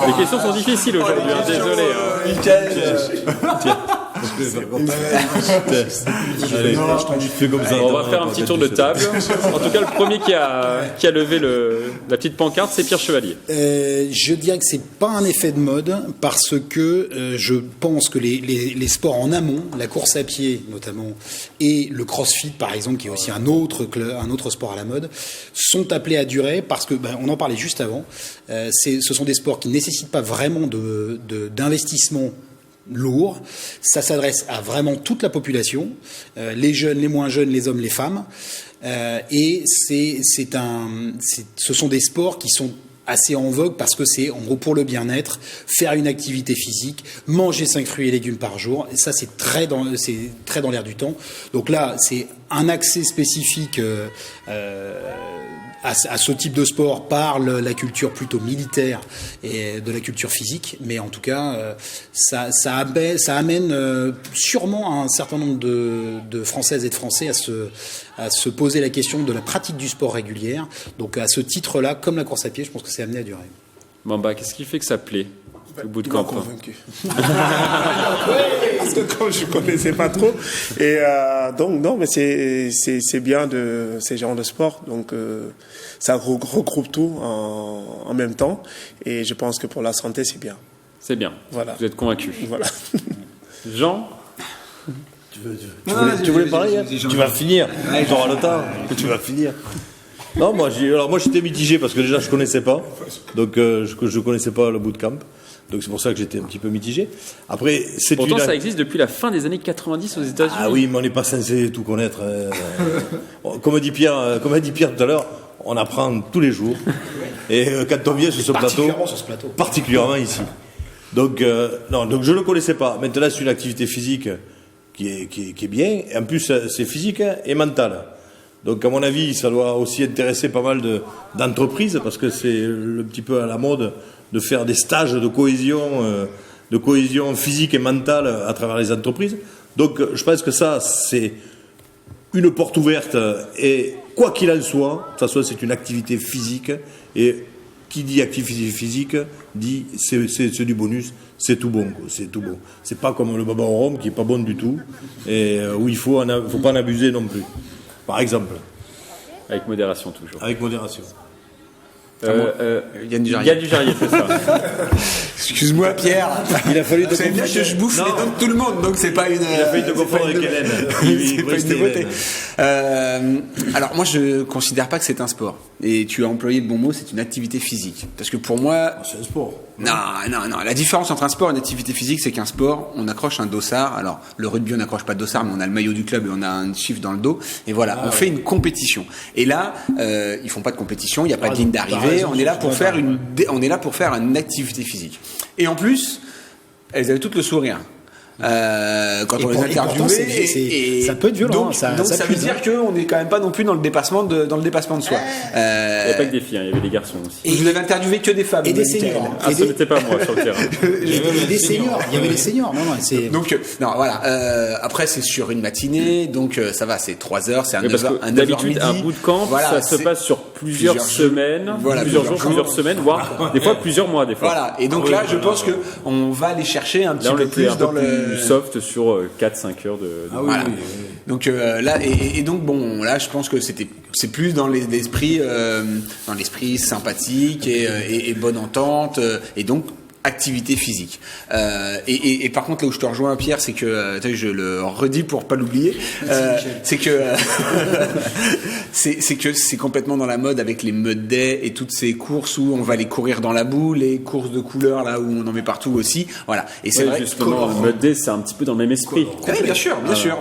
Les questions sont difficiles aujourd'hui, désolé.
Allez,
on va faire un petit tour de table. En tout cas, le premier qui a levé la petite pancarte, c'est Pierre Chevalier.
Je dirais que c'est pas un effet de mode parce que je pense que les sports en amont, la course à pied notamment, et le crossfit par exemple, qui est aussi un autre sport à la mode, sont appelés à durer parce que, on en parlait juste avant, ce sont des sports qui ne nécessitent pas vraiment d'investissement lourd. Ça s'adresse à vraiment toute la population, les jeunes, les moins jeunes, les hommes, les femmes, et ce sont des sports qui sont assez en vogue parce que c'est en gros pour le bien-être, faire une activité physique, manger 5 fruits et légumes par jour, et ça c'est très dans l'air du temps. Donc là, c'est un accès spécifique à ce type de sport par la culture plutôt militaire et de la culture physique, mais en tout cas, ça amène sûrement un certain nombre de Françaises et de Français à se poser la question de la pratique du sport régulière. Donc à ce titre-là, comme la course à pied, je pense que c'est amené à durer.
Mamba, qu'est-ce qui fait que ça plaît le bootcamp?
Convaincu. Parce que quand je connaissais pas trop, et donc non, mais c'est bien de ces genres de sport. Donc ça regroupe tout en même temps, et je pense que pour la santé c'est bien.
C'est bien.
Voilà.
Vous êtes convaincu.
Voilà.
Jean,
tu voulais parler hein? Tu vas finir. Tu auras le temps. Tu vas finir. Non, moi j'étais mitigé parce que déjà je connaissais pas, donc je connaissais pas le bootcamp, donc c'est pour ça que j'étais un petit peu mitigé. Après,
pourtant ça existe depuis la fin des années 90 aux États-Unis.
Ah oui, mais on n'est pas censé tout connaître. Comme dit Pierre tout à l'heure, on apprend tous les jours. Et quand on vient sur ce plateau, particulièrement ici. Donc donc je le connaissais pas. Maintenant c'est une activité physique qui est bien. Et en plus c'est physique et mental. Donc à mon avis, ça doit aussi intéresser pas mal d'entreprises parce que c'est un petit peu à la mode de faire des stages de cohésion physique et mentale à travers les entreprises. Donc je pense que ça, c'est une porte ouverte et quoi qu'il en soit, de toute façon, c'est une activité physique et qui dit activité physique dit c'est du bonus, c'est tout bon, quoi, c'est tout bon. C'est pas comme le baba au rhum qui est pas bon du tout et où il faut pas en abuser non plus. Par exemple.
Avec modération toujours.
Avec modération.
Yann
Dujarier, c'est ça.
Excuse-moi Pierre,
Il a fallu
vous savez bien que je bouffe les dents de tout le monde, donc c'est pas une.
Il a failli te confondre avec Hélène.
C'est pas une nouveauté. Alors moi je considère pas que c'est un sport. Et tu as employé le bon mot, c'est une activité physique. Parce que pour moi,
C'est un sport.
non. La différence entre un sport et une activité physique, c'est qu'un sport, on accroche un dossard. Alors le rugby, on n'accroche pas de dossard, mais on a le maillot du club et on a un chiffre dans le dos. Et voilà, on fait une compétition. Et là, ils font pas de compétition, il y a pas de ligne d'arrivée. On est là pour faire une activité physique. Et en plus, elles avaient toutes le sourire. Quand on les interviewait,
ça peut être violent.
Donc ça veut dire qu'on n'est quand même pas non plus dans le dépassement de soi.
Il n'y avait pas que des filles, il y avait des garçons aussi.
Et vous avez interviewé que des femmes.
Et des seniors.
Ah, ce n'était pas moi sur le terrain.
Et des seniors. Il y avait des seniors.
Donc voilà. Après c'est sur une matinée, donc ça va, c'est 3 heures, c'est un 9h,
d'habitude un bootcamp, voilà, ça se passe sur plusieurs semaines, plusieurs jours, plusieurs semaines, voire des fois plusieurs mois des fois.
Voilà. Et donc là, je pense que on va aller chercher un petit peu plus dans le
soft sur 4-5 heures de
voilà. Oui. Donc là et donc bon là je pense que c'est plus dans l'esprit sympathique et bonne entente et donc activité physique. Et par contre là où je te rejoins Pierre, c'est que je le redis pour pas l'oublier, c'est que c'est complètement dans la mode avec les mud day et toutes ces courses où on va aller courir dans la boue, les courses de couleurs là où on en met partout aussi. Voilà. Et c'est vrai
justement le mud day c'est un petit peu dans le même esprit.
Oui, bien sûr,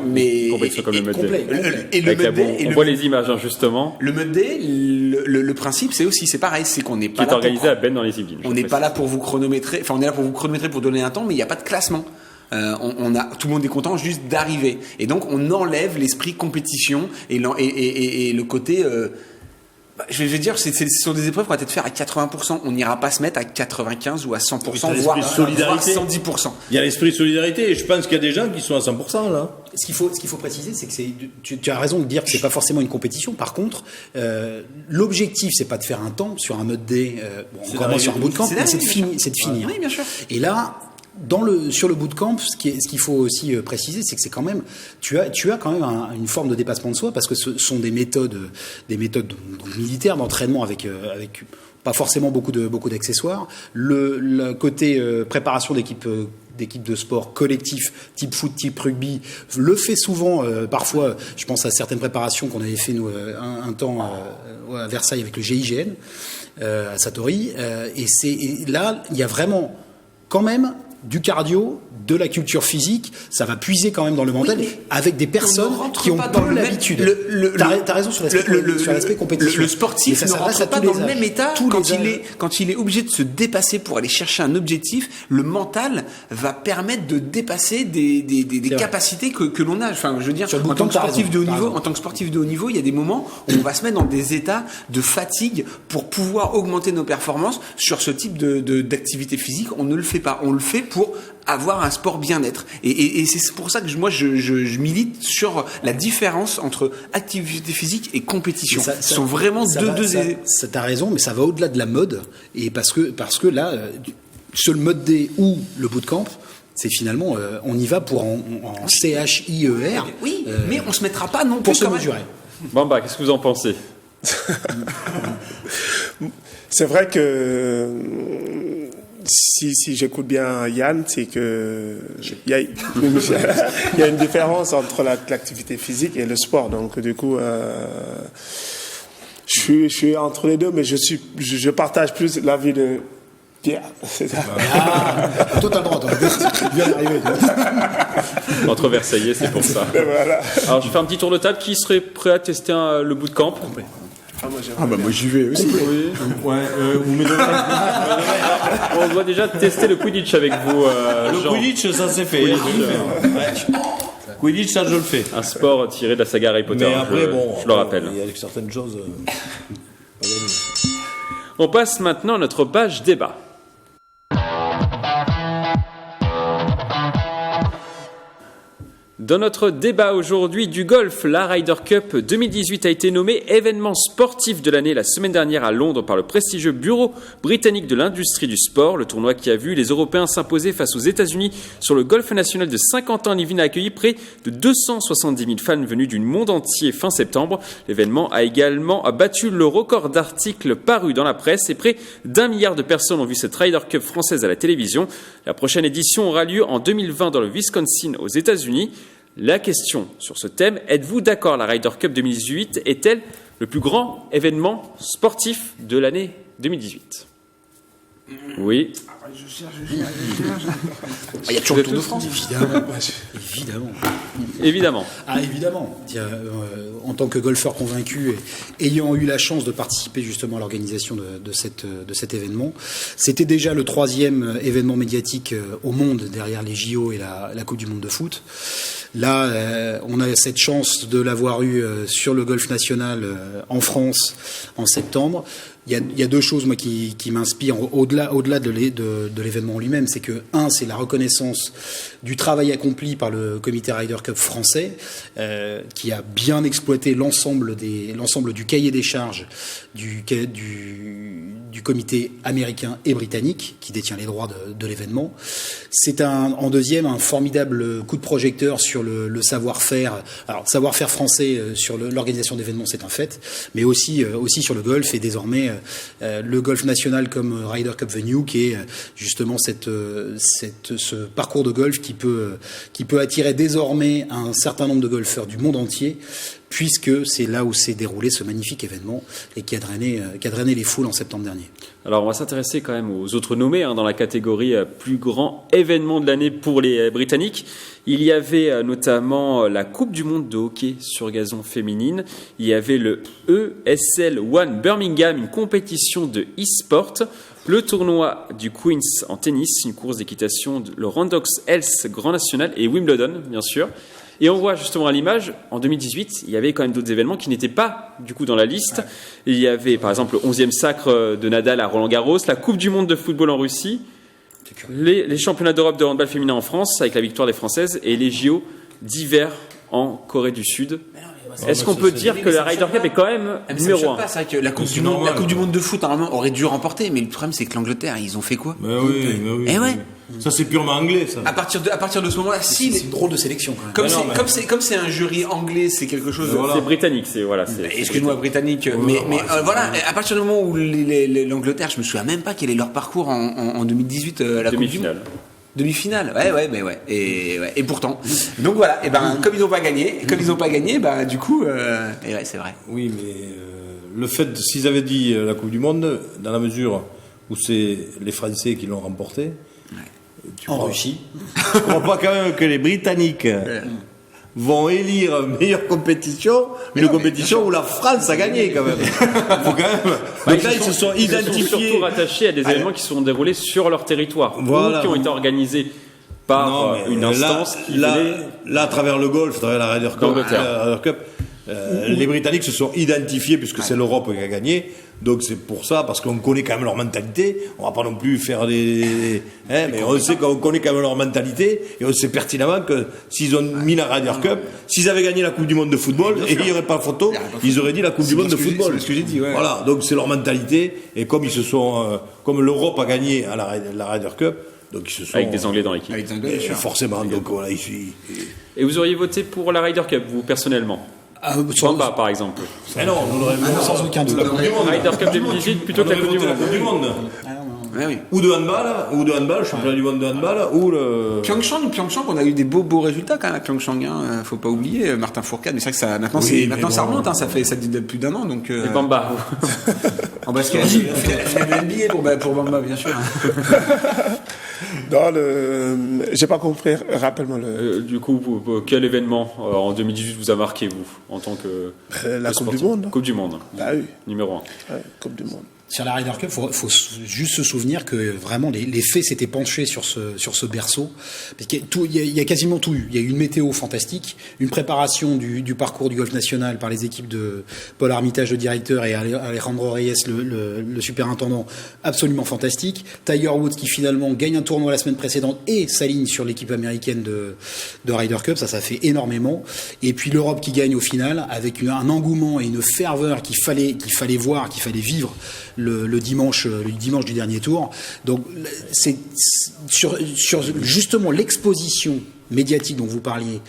mais
compétition comme le mud day.
Et le mud day,
on voit les images justement.
Le mud day, le principe c'est pareil, c'est qu'on n'est pas
là organisé à Ben dans les Yvelines.
On n'est pas là pour vous chronométrer. Enfin, on est là pour vous chronométrer pour donner un temps, mais il n'y a pas de classement. Tout le monde est content juste d'arriver. Et donc, on enlève l'esprit compétition et le côté. Je vais dire, ce sont des épreuves qu'on va peut-être faire à 80%. On n'ira pas se mettre à 95 ou à 100%, voire 110%.
Il y a l'esprit de solidarité et je pense qu'il y a des gens qui sont à 100% là.
Ce qu'il faut préciser, c'est que tu as raison de dire que c'est pas forcément une compétition. Par contre, l'objectif, c'est pas de faire un temps sur un mode day, encore sur un bootcamp, mais c'est de finir.
Oui, bien sûr.
Et là, sur le bootcamp, ce qu'il faut aussi préciser, c'est que c'est quand même, tu as quand même une forme de dépassement de soi parce que ce sont des méthodes militaires d'entraînement avec pas forcément beaucoup d'accessoires. Le côté préparation d'équipe de sport collectif, type foot, type rugby, le fait souvent, parfois, je pense à certaines préparations qu'on avait fait nous un temps à Versailles avec le GIGN, à Satori, et là, il y a vraiment quand même du cardio, de la culture physique, ça va puiser quand même dans le mental, avec des personnes qui ont pas l'habitude. T'as raison sur l'aspect compétition.
Le sportif ne rentre pas dans le même état quand il est obligé de se dépasser pour aller chercher un objectif. Le mental va permettre de dépasser des capacités que l'on a. Enfin, je veux dire, en tant que sportif de haut niveau, il y a des moments où on va se mettre dans des états de fatigue pour pouvoir augmenter nos performances sur ce type d'activité physique. On ne le fait pas. On le fait pour avoir un sport bien-être. Et c'est pour ça que moi, je milite sur la différence entre activité physique et compétition. Ce sont vraiment deux.
T'as raison, mais ça va au-delà de la mode. Et parce que là, sur le mode D ou le bootcamp, c'est finalement, on y va pour en CHIER.
Oui, mais on se mettra pas non plus
pour se mesurer.
Bon, qu'est-ce que vous en pensez?
C'est vrai que si j'écoute bien Yann, c'est que il y a une différence entre l'activité physique et le sport. Donc du coup, je suis entre les deux, mais je partage plus l'avis de Pierre.
Toi, t'as le droit, tu viens d'arriver.
Entre Versaillais, c'est pour ça.
Voilà.
Alors, je fais un petit tour de table. Qui serait prêt à tester le bootcamp?
Moi j'y vais aussi.
Oui. On doit déjà tester le Quidditch avec vous.
Le Quidditch, ça c'est fait. Quidditch, ça je le fais.
Un sport tiré de la saga Harry Potter.
Mais après,
je le rappelle.
Il y a certaines choses.
On passe maintenant à notre page débat. Dans notre débat aujourd'hui du golf, la Ryder Cup 2018 a été nommée événement sportif de l'année la semaine dernière à Londres par le prestigieux Bureau britannique de l'industrie du sport. Le tournoi qui a vu les Européens s'imposer face aux États-Unis sur le golf national de Saint-Quentin-en-Yvelines a accueilli près de 270 000 fans venus du monde entier fin septembre. L'événement a également battu le record d'articles parus dans la presse et près d'1 milliard de personnes ont vu cette Ryder Cup française à la télévision. La prochaine édition aura lieu en 2020 dans le Wisconsin aux États-Unis. La question sur ce thème, êtes-vous d'accord, la Ryder Cup 2018 est-elle le plus grand événement sportif de l'année 2018 ? Oui.
Il y a toujours le Tour de France.
Évidemment. En tant que golfeur convaincu et ayant eu la chance de participer justement à l'organisation de cet événement, c'était déjà le 3e événement médiatique au monde derrière les JO et la Coupe du Monde de foot. Là, on a cette chance de l'avoir eu sur le golf national en France en septembre. Il y a deux choses moi qui m'inspirent au-delà de l'événement lui-même, c'est que c'est la reconnaissance du travail accompli par le comité Ryder Cup français qui a bien exploité l'ensemble du cahier des charges du comité américain et britannique qui détient les droits de l'événement. C'est en deuxième un formidable coup de projecteur sur le savoir-faire. Alors savoir-faire français sur l'organisation d'événements, c'est un fait, mais aussi sur le golf et désormais le golf national comme Ryder Cup Venue, qui est justement ce parcours de golf qui peut attirer désormais un certain nombre de golfeurs du monde entier, puisque c'est là où s'est déroulé ce magnifique événement et qui a drainé les foules en septembre dernier.
Alors on va s'intéresser quand même aux autres nommés dans la catégorie plus grand événement de l'année pour les Britanniques. Il y avait notamment la Coupe du Monde de hockey sur gazon féminine. Il y avait le ESL One Birmingham, une compétition de e-sport. Le tournoi du Queen's en tennis, une course d'équitation, le Randox Health Grand National et Wimbledon, bien sûr. Et on voit justement à l'image, en 2018, il y avait quand même d'autres événements qui n'étaient pas du coup dans la liste. Il y avait par exemple le 11e sacre de Nadal à Roland-Garros, la Coupe du Monde de football en Russie, les championnats d'Europe de handball féminin en France avec la victoire des Françaises et les JO d'hiver en Corée du Sud. Est-ce qu'on peut dire que la Ryder Cup est quand même numéro 1 ?
C'est vrai que la Coupe du Monde de foot normalement aurait dû remporter, mais le problème c'est que l'Angleterre, ils ont fait quoi ?
Ça c'est purement anglais, ça.
À partir de ce moment-là,
c'est une drôle de sélection quand même.
Comme c'est un jury anglais, c'est quelque chose.
C'est britannique,
Excuse-moi, britannique. Mais voilà, à partir du moment où l'Angleterre, je me souviens même pas quel est leur parcours en 2018 à la Coupe du Monde. Demi-finale, ouais. Et pourtant. Donc voilà, et comme ils n'ont pas gagné, du coup, c'est vrai.
Oui, mais le fait, s'ils avaient dit la Coupe du Monde, dans la mesure où c'est les Français qui l'ont remporté,
En Russie.
Je crois pas quand même que les Britanniques vont élire meilleure compétition, mais une compétition où la France a gagné quand même. Faut quand même. Donc là, ils se sont identifiés.
Ils sont surtout rattachés à des événements qui se sont déroulés sur leur territoire,
Voilà.
ou qui ont été organisés par une instance qui venait...
Là, à travers le golf, à travers la Ryder Cup,
d'Angleterre.
Les Britanniques se sont identifiés puisque c'est l'Europe qui a gagné. Donc c'est pour ça, parce qu'on connaît quand même leur mentalité. On va pas non plus faire des... mais on sait qu'on connaît quand même leur mentalité et on sait pertinemment que s'ils ont mis la Ryder Cup, s'ils avaient gagné la Coupe du Monde de football et il n'y aurait pas photo, ils auraient dit la Coupe du Monde de football.
C'est ce que j'ai dit, ouais.
Voilà, donc c'est leur mentalité et comme ils se sont... comme l'Europe a gagné à la Ryder Cup, donc ils se sont...
Avec des Anglais dans l'équipe.
Avec des Anglais, bien sûr.
Forcément, donc voilà, ici...
Et vous auriez voté pour la Ryder Cup, vous, personnellement? Bamba, par exemple.
Mais non, vous l'aurez
sans aucun doute.
la Coupe du Monde.
Ryder Cup 2018 plutôt que la Coupe du Monde.
La Coupe du Monde.
Ouais, oui.
Ou de handball, championnat du monde de handball, ou le...
Pyeongchang, on a eu des beaux résultats quand même à Pyeongchang, hein, faut pas oublier, Martin Fourcade, mais c'est vrai que ça, maintenant ça remonte, hein, ça dit depuis d'un an, donc...
Et Bamba.
En basket, le NBA pour Bamba, bien sûr.
Dans j'ai pas compris, rappelle-moi
Du coup, quel événement en 2018 vous a marqué, vous, en tant que...
la Coupe du Monde.
Coupe du Monde,
Ah oui,
numéro 1.
ouais, Coupe du Monde.
Sur la Ryder Cup, faut juste se souvenir que vraiment les faits s'étaient penchés sur ce berceau. Parce qu'il y a quasiment tout eu. Il y a eu une météo fantastique, une préparation du parcours du golf national par les équipes de Paul Armitage, le directeur, et Alejandro Reyes, le superintendant, absolument fantastique. Tiger Woods qui finalement gagne un tournoi la semaine précédente et s'aligne sur l'équipe américaine de Ryder Cup, ça fait énormément. Et puis l'Europe qui gagne au final avec un engouement et une ferveur qu'il fallait voir, qu'il fallait vivre le dimanche du dernier tour. Donc c'est sur justement l'exposition médiatique dont vous parliez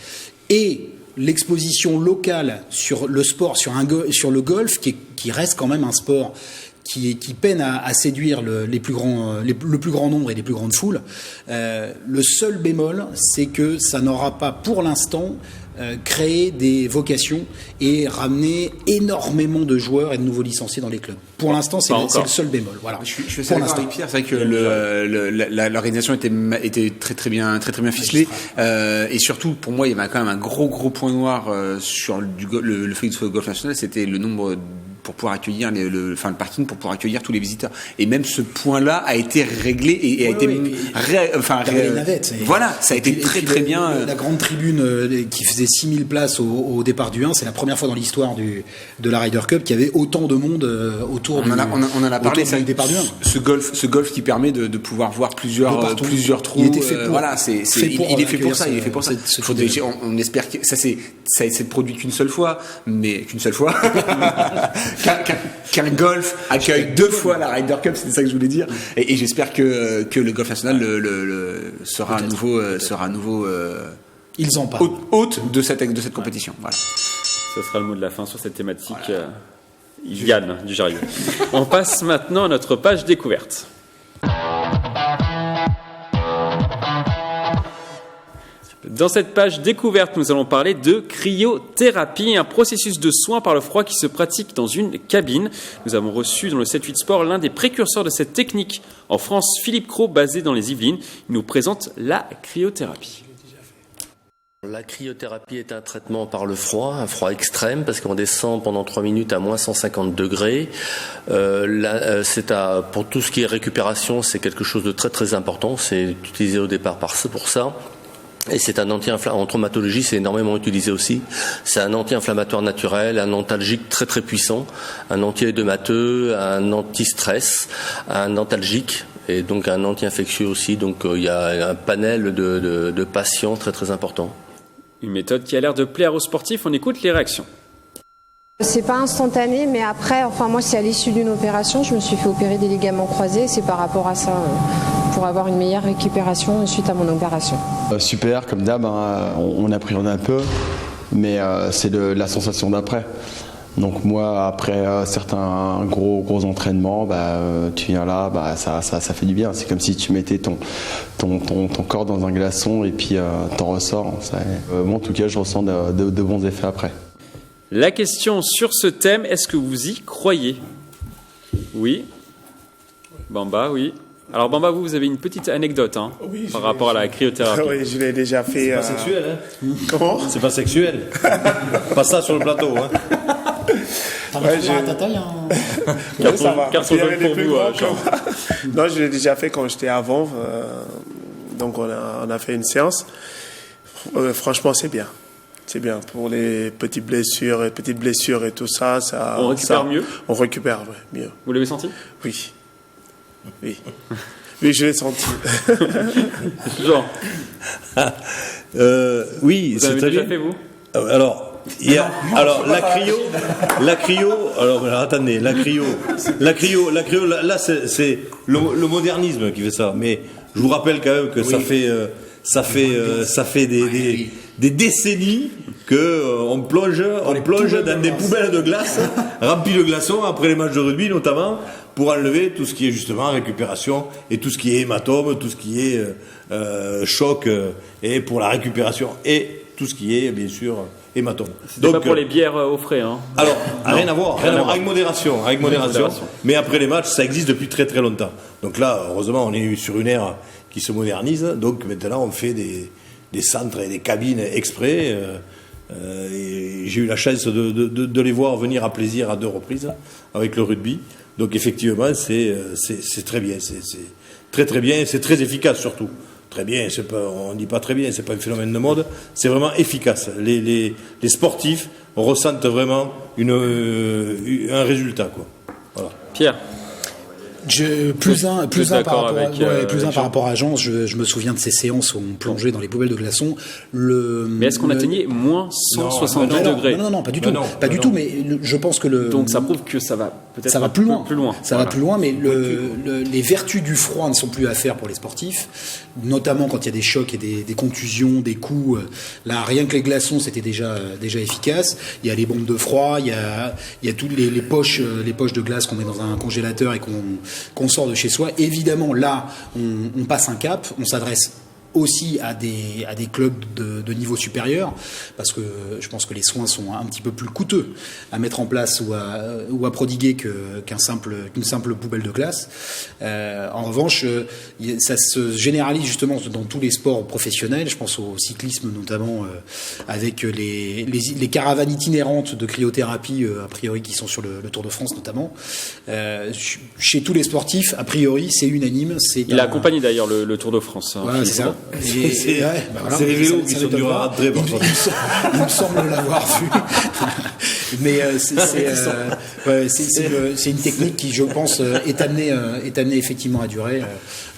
et l'exposition locale sur le sport, sur le golf qui reste quand même un sport qui peine à séduire le plus grand nombre et les plus grandes foules. Le seul bémol, c'est que ça n'aura pas pour l'instant créé des vocations et ramené énormément de joueurs et de nouveaux licenciés dans les clubs. Pour l'instant, c'est le seul bémol. Voilà.
Je suis assez d'accord avec Pierre. C'est vrai que l'organisation était très bien ficelée. Et surtout, pour moi, il y avait quand même un gros point noir sur le fait que le golf national, c'était le nombre pour pouvoir accueillir le parking pour pouvoir accueillir tous les visiteurs. Et même ce point-là a été réglé et a été
les navettes.
Voilà, ça a été très bien.
La grande tribune qui faisait 6000 places au départ du 1, c'est la première fois dans l'histoire de la Ryder Cup qu'il y avait autant de monde autour
on en a parlé,
du départ du 1.
Ce golf qui permet de pouvoir voir plusieurs trous.
Il était fait pour.
Voilà, il est fait pour ça. Il est fait pour ça. On espère que ça s'est produit qu'une seule fois, qu'un golf accueille 2 fois la Ryder Cup, c'est ça que je voulais dire. Et j'espère que le golf national sera à nouveau
ils en parlent.
Hôte de cette compétition. Voilà.
Ce sera le mot de la fin sur cette thématique. Yann du Jarier. On passe maintenant à notre page découverte. Dans cette page découverte, nous allons parler de cryothérapie, un processus de soins par le froid qui se pratique dans une cabine. Nous avons reçu dans le 7-8 Sport l'un des précurseurs de cette technique en France, Philippe Cros, basé dans les Yvelines. Il nous présente la cryothérapie.
La cryothérapie est un traitement par le froid, un froid extrême, parce qu'on descend pendant 3 minutes à moins 150 degrés. Pour tout ce qui est récupération, c'est quelque chose de très important. C'est utilisé au départ pour ça. Et c'est un en traumatologie, c'est énormément utilisé aussi. C'est un anti-inflammatoire naturel, un antalgique très puissant, un anti-œdémateux, un anti-stress, un antalgique et donc un anti-infectieux aussi. Donc il y a un panel de patients très important.
Une méthode qui a l'air de plaire aux sportifs. On écoute les réactions.
C'est pas instantané, mais après, moi, c'est à l'issue d'une opération. Je me suis fait opérer des ligaments croisés. C'est par rapport à ça, pour avoir une meilleure récupération suite à mon opération.
Super, comme d'hab, on appréhende un peu, mais c'est la sensation d'après. Donc moi, après certains gros entraînements, tu viens là, ça fait du bien. C'est comme si tu mettais ton corps dans un glaçon et puis t'en ressors. Moi, en tout cas, je ressens de bons effets après.
La question sur ce thème, est-ce que vous y croyez ? Oui. Bamba, oui. Alors Bamba, vous avez une petite anecdote par rapport à la cryothérapie.
Oui, je l'ai déjà fait.
C'est pas sexuel, hein.
Comment?
C'est pas sexuel. Pas ça sur le plateau, hein.
À ta taille,
Ouais, ça va.
Carte
Il y avait
jaune pour
des plus
vous,
grands
Jean.
que moi. Non, je l'ai déjà fait quand j'étais à Vanves. Donc on a fait une séance. Franchement, c'est bien. C'est bien pour les petites blessures et tout ça.
On récupère mieux.
On récupère mieux.
Vous l'avez senti?
Oui. Oui, je l'ai senti.
Jean,
Oui,
vous
c'est
avez
très
déjà
bien.
fait vous?
Alors la cryo. Alors attendez, la cryo. Là, c'est le modernisme qui fait ça. Mais je vous rappelle quand même que ça fait des décennies que on plonge dans des poubelles de glace remplies de glaçons après les matchs de rugby notamment, pour enlever tout ce qui est justement récupération et tout ce qui est hématome, tout ce qui est choc, et pour la récupération et tout ce qui est bien sûr hématome.
Donc pas pour les bières au frais, hein.
Alors rien à voir, avec modération, mais après les matchs ça existe depuis très très longtemps. Donc là heureusement on est sur une ère qui se modernise, donc maintenant on fait des centres et des cabines exprès. Et j'ai eu la chance de les voir venir à plaisir à 2 reprises avec le rugby. Donc effectivement, c'est très bien, c'est très très bien, c'est très efficace surtout. Très bien, on ne dit pas très bien, c'est pas un phénomène de mode, c'est vraiment efficace. Les sportifs ressentent vraiment un résultat, quoi. Voilà.
Pierre.
Plus un par rapport à Jean, je me souviens de ces séances où on plongeait dans les poubelles de glaçons.
Mais est-ce qu'on atteignait moins 170 degrés?
Non, pas du tout. Pas du tout, mais je pense que
donc ça prouve que ça va peut-être
plus loin. Ça
voilà.
va plus loin, mais les vertus du froid ne sont plus à faire pour les sportifs, notamment quand il y a des chocs et des contusions, des coups. Là, rien que les glaçons, c'était déjà efficace. Il y a les bombes de froid, il y a toutes les poches de glace qu'on met dans un congélateur et qu'on sort de chez soi. Évidemment, là, on passe un cap, on s'adresse aussi à des clubs de niveau supérieur, parce que je pense que les soins sont un petit peu plus coûteux à mettre en place ou à prodiguer qu'une simple poubelle de glace. En revanche, ça se généralise justement dans tous les sports professionnels. Je pense au cyclisme notamment, avec les caravanes itinérantes de cryothérapie a priori qui sont sur le Tour de France notamment. Chez tous les sportifs, a priori, c'est unanime.
Il a accompagné d'ailleurs le Tour de France.
Voilà, c'est ça.
C'est les vélos qui sont durs à rentrer.
Il me semble l'avoir vu. Mais c'est une technique qui, je pense, est amenée effectivement à durer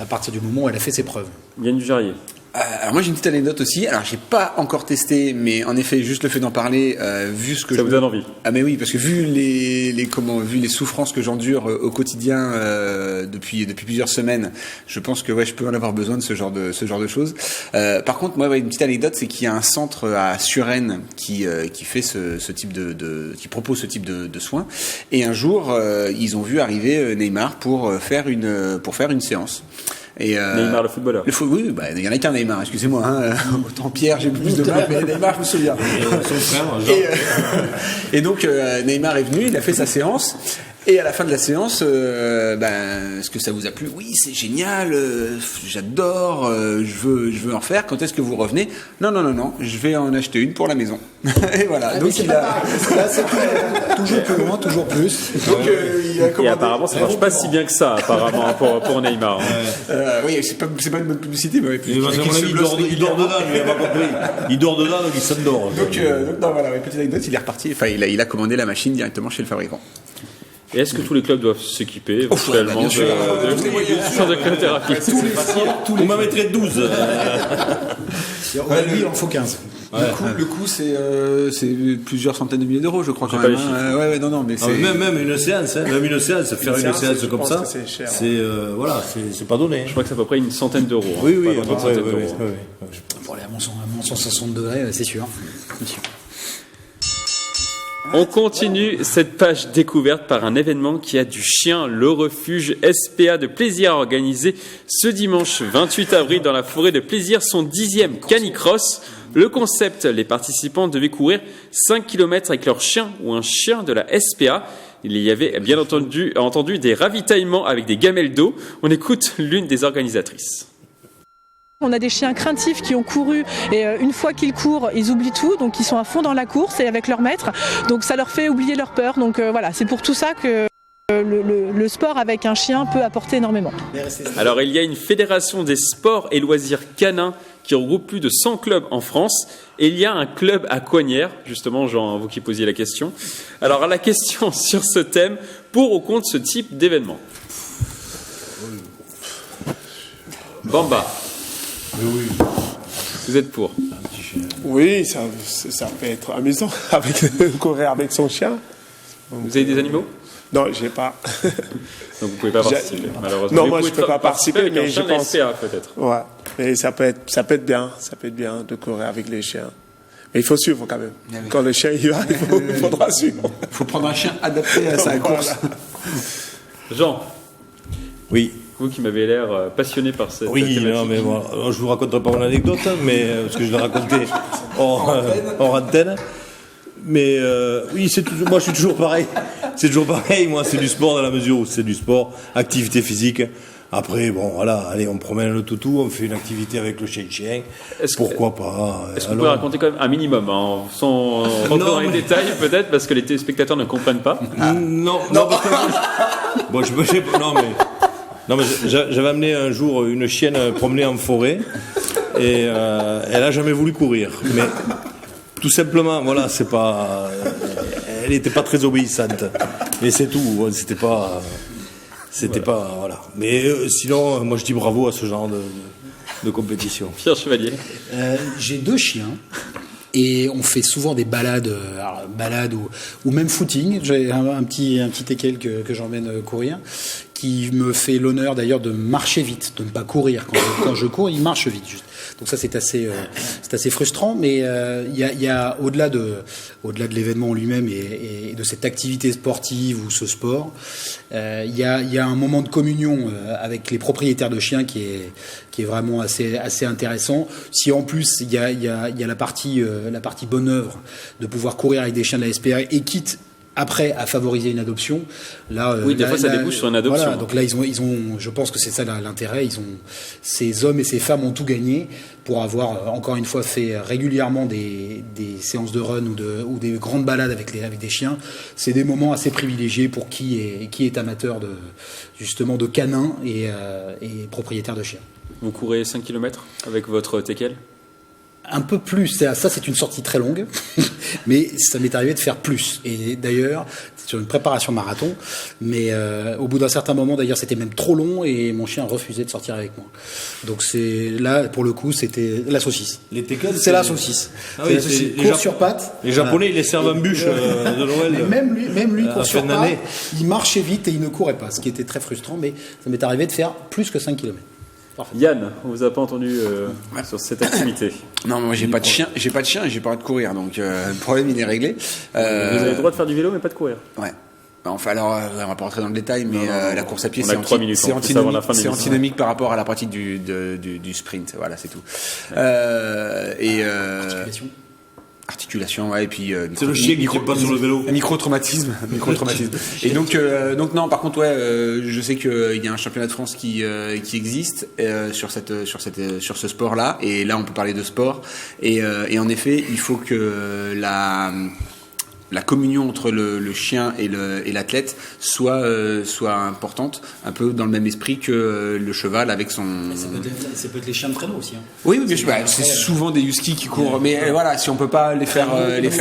à partir du moment où elle a fait ses preuves.
Yann Dujarrier.
Alors moi j'ai une petite anecdote aussi. Alors j'ai pas encore testé, mais en effet juste le fait d'en parler, vu ce que
ça vous donne envie.
Ah mais oui, parce que vu les souffrances que j'endure au quotidien depuis plusieurs semaines, je pense que je peux en avoir besoin de ce genre de choses. Par contre moi une petite anecdote, c'est qu'il y a un centre à Suresnes qui fait ce type qui propose ce type de soins. Et un jour ils ont vu arriver Neymar pour faire une séance. Et
Neymar le footballeur.
Oui, il y en a qu'un Neymar, excusez-moi. Autant Pierre, j'ai plus de mal, mais Neymar, je me souviens.
Son frère,
et donc Neymar est venu, il a fait sa séance. Et à la fin de la séance, est-ce que ça vous a plu? Oui, c'est génial, j'adore, je veux en refaire. Quand est-ce que vous revenez? Non, je vais en acheter une pour la maison. Et voilà. Donc
là, c'est toujours plus loin, toujours plus.
Donc il a commandé.
Et apparemment, ça marche pas si bien que ça, apparemment, pour Neymar.
Oui, c'est pas une bonne publicité, mais
à mon avis, il dort dedans, lui, il a pas compris. Il dort dedans, donc il s'endort.
Donc voilà, petite anecdote, il est reparti. Enfin, il a commandé la machine directement chez le fabricant.
Et est-ce que tous les clubs doivent s'équiper éventuellement de cryothérapie?
On m'en mettrait 12.
Lui, il en faut 15.
Le coût c'est plusieurs centaines de milliers d'euros, je crois. Quand même. Mais c'est
même une séance, faire une séance comme ça, c'est pas donné.
Je crois que c'est à peu près une centaine d'euros.
Oui, à peu près.
Pour aller à moins 160 degrés, c'est sûr.
On continue cette page découverte par un événement qui a du chien, le refuge SPA de plaisir organisé ce dimanche 28 avril dans la forêt de plaisir, son 10e canicross. Le concept, les participants devaient courir 5 km avec leur chien ou un chien de la SPA. Il y avait bien entendu des ravitaillements avec des gamelles d'eau. On écoute l'une des organisatrices.
On a des chiens craintifs qui ont couru et une fois qu'ils courent, ils oublient tout, donc ils sont à fond dans la course et avec leur maître, donc ça leur fait oublier leur peur. Donc voilà, c'est pour tout ça que le sport avec un chien peut apporter énormément.
Alors il y a une fédération des sports et loisirs canins qui regroupe plus de 100 clubs en France et il y a un club à Coignères, justement Jean, vous qui posiez la question. Alors la question sur ce thème, pour ou contre ce type d'événement? Bamba.
Oui.
Vous êtes pour?
Oui, ça peut être amusant courir avec son chien.
Vous avez des animaux?
Non, j'ai pas.
Donc vous pouvez pas participer, malheureusement.
Non, moi je peux pas participer, mais je pense.
SPA, peut-être.
Ouais, mais ça peut être bien de courir avec les chiens. Mais il faut suivre quand même. Ah oui. Quand le chien y va, il faudra suivre.
Il faut prendre un chien adapté à sa course.
Jean.
Oui.
Vous qui m'avez l'air passionné par cette thématique.
Non, mais moi, je vous raconterai pas mon anecdote, mais parce que je l'ai raconté hors antenne. Mais oui, moi je suis toujours pareil. C'est toujours pareil. Moi, c'est du sport dans la mesure où c'est du sport, activité physique. Après, bon, voilà, allez, on promène le toutou, on fait une activité avec le chien. Pourquoi pas?
Est-ce que vous pouvez raconter quand même un minimum, hein, sans rentrer dans les détails peut-être, parce que les téléspectateurs ne comprennent pas?
Non, parce que bon, je sais pas. Non, mais j'avais amené un jour une chienne promener en forêt et elle a jamais voulu courir. Mais tout simplement, voilà, c'est pas. Elle n'était pas très obéissante. Et c'est tout. C'était pas. Voilà. Mais sinon, moi je dis bravo à ce genre de compétition.
Pierre Chevalier.
J'ai 2 chiens. Et on fait souvent des balades ou même footing. J'ai un petit teckel que j'emmène courir, qui me fait l'honneur d'ailleurs de marcher vite, de ne pas courir. Quand je cours, il marche vite. Juste. Donc ça c'est assez frustrant, mais il y a au-delà de l'événement en lui-même et de cette activité sportive ou ce sport, il y a un moment de communion avec les propriétaires de chiens qui est vraiment assez intéressant. Si en plus il y a la partie bonne œuvre de pouvoir courir avec des chiens de la SPA et quitte après à favoriser une adoption, là
oui, des fois ça débouche sur une adoption.
Voilà, donc là ils ont, je pense que c'est ça l'intérêt. Ces hommes et ces femmes ont tout gagné pour avoir encore une fois fait régulièrement des séances de run ou des grandes balades avec des chiens. C'est des moments assez privilégiés pour qui est amateur justement de canins et propriétaire de chiens.
Vous courez 5 km avec votre teckel?
Un peu plus, ça c'est une sortie très longue, mais ça m'est arrivé de faire plus. Et d'ailleurs, c'est sur une préparation marathon, mais au bout d'un certain moment, d'ailleurs, c'était même trop long et mon chien refusait de sortir avec moi. Donc c'est là, pour le coup, c'était la saucisse.
Les teckels,
c'est la saucisse. Ah oui, court sur pattes.
Les Japonais, ils les servent en bûche de Noël.
Même lui, court sur pattes, il marchait vite et il ne courait pas, ce qui était très frustrant, mais ça m'est arrivé de faire plus que 5 km.
Parfait. Yann, on vous a pas entendu sur cette activité.
Non, moi j'ai pas de chien et j'ai pas le droit de courir, donc le problème il est réglé.
Vous avez le droit de faire du vélo, mais pas de courir.
Ouais. Enfin, alors, on va pas rentrer dans le détail, mais la course à pied,
c'est
antinomique par rapport à la pratique du sprint. Voilà, c'est tout. Articulation, ouais, et puis
c'est le chien qui ne pas sur le vélo.
Micro-traumatisme. Et donc non, par contre, ouais, je sais qu'il y a un championnat de France qui existe sur ce sport-là, et là on peut parler de sport. Et en effet, il faut que la communion entre le chien et l'athlète soit importante, un peu dans le même esprit que le cheval avec son.
Ça peut être les chiens de traîneau aussi. Hein.
Oui, bien sûr. C'est souvent des huskies qui courent, mais voilà, si on peut pas les faire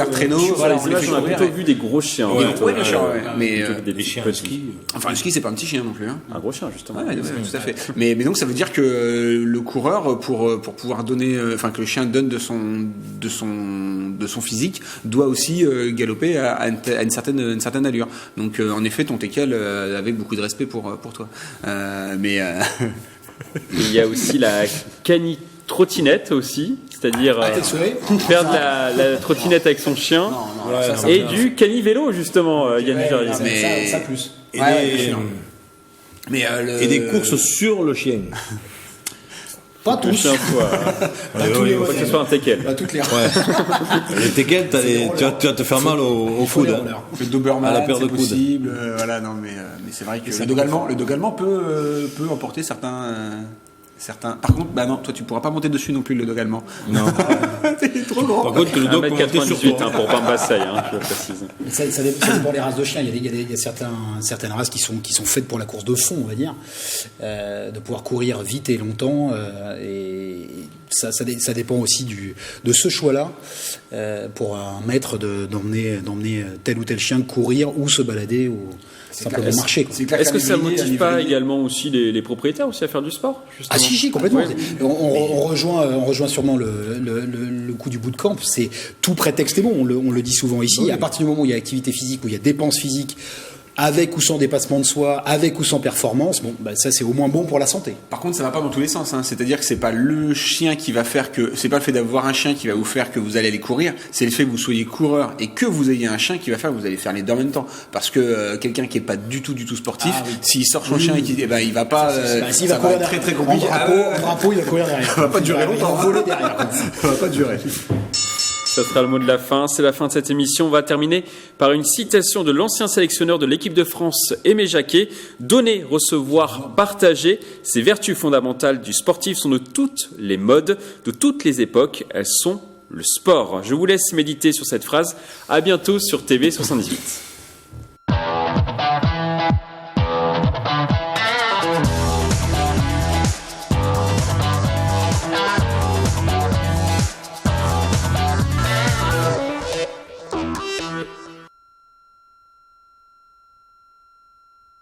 traîneau, voilà,
on a plutôt vu des gros chiens.
Oui, bien sûr. Mais
des chiens huskies.
Enfin, un husky, c'est pas un petit chien non plus. Hein.
Un gros chien, justement.
Ouais, tout à fait. Mais donc ça veut dire que le coureur, pour pouvoir donner, enfin que le chien donne de son physique, doit aussi galoper à une certaine allure. Donc en effet, ton teckel avec beaucoup de respect pour toi. Mais
il y a aussi la canitrottinette aussi. c'est-à-dire faire de la trottinette avec son chien, et du cani-vélo, justement, Yann Verrier.
Ça plus.
Et des courses sur le chien.
Pas tous.
Pas tous les que ce soit un teckel.
Pas toutes les
Les teckels, tu vas te faire mal au coude.
Le Doberman,
à la paire de coudes.
possible. Voilà, non, mais c'est vrai que le dos allemand peut emporter certains. Par contre, non, toi tu pourras pas monter dessus non plus le dog allemand.
Non.
T'es trop grand.
Par contre, que le dog peut monter sur toi.
Pour Bambassay, je précise.
Ça dépend des races de chiens. Il y a certaines races qui sont faites pour la course de fond, on va dire, de pouvoir courir vite et longtemps. Et ça dépend aussi de ce choix-là pour un maître d'emmener tel ou tel chien courir ou se balader ou simplement marcher.
Est-ce que ça motive pas également aussi les propriétaires aussi à faire du sport, justement?
Ah si, complètement. Ouais. On rejoint sûrement le coup du bootcamp. C'est tout prétexte est bon. On le dit souvent ici. Oui. À partir du moment où il y a activité physique, où il y a dépense physique, avec ou sans dépassement de soi, avec ou sans performance, ça c'est au moins bon pour la santé.
Par contre, ça va pas dans tous les sens. C'est-à-dire que c'est pas le chien qui va faire que, c'est pas le fait d'avoir un chien qui va vous faire que vous allez aller courir. C'est le fait que vous soyez coureur et que vous ayez un chien qui va faire que vous allez faire les deux en même temps. Parce que quelqu'un qui est pas du tout sportif, s'il sort son chien et qu'il, il va pas,
s'il va courir
très très compliqué.
En drapeau, il va courir derrière.
Ça va pas durer longtemps.
Il va voler derrière.
Ça va pas durer.
Ça sera le mot de la fin. C'est la fin de cette émission. On va terminer par une citation de l'ancien sélectionneur de l'équipe de France, Aimé Jacquet. Donner, recevoir, partager. Ces vertus fondamentales du sportif sont de toutes les modes, de toutes les époques. Elles sont le sport. Je vous laisse méditer sur cette phrase. À bientôt sur TV78.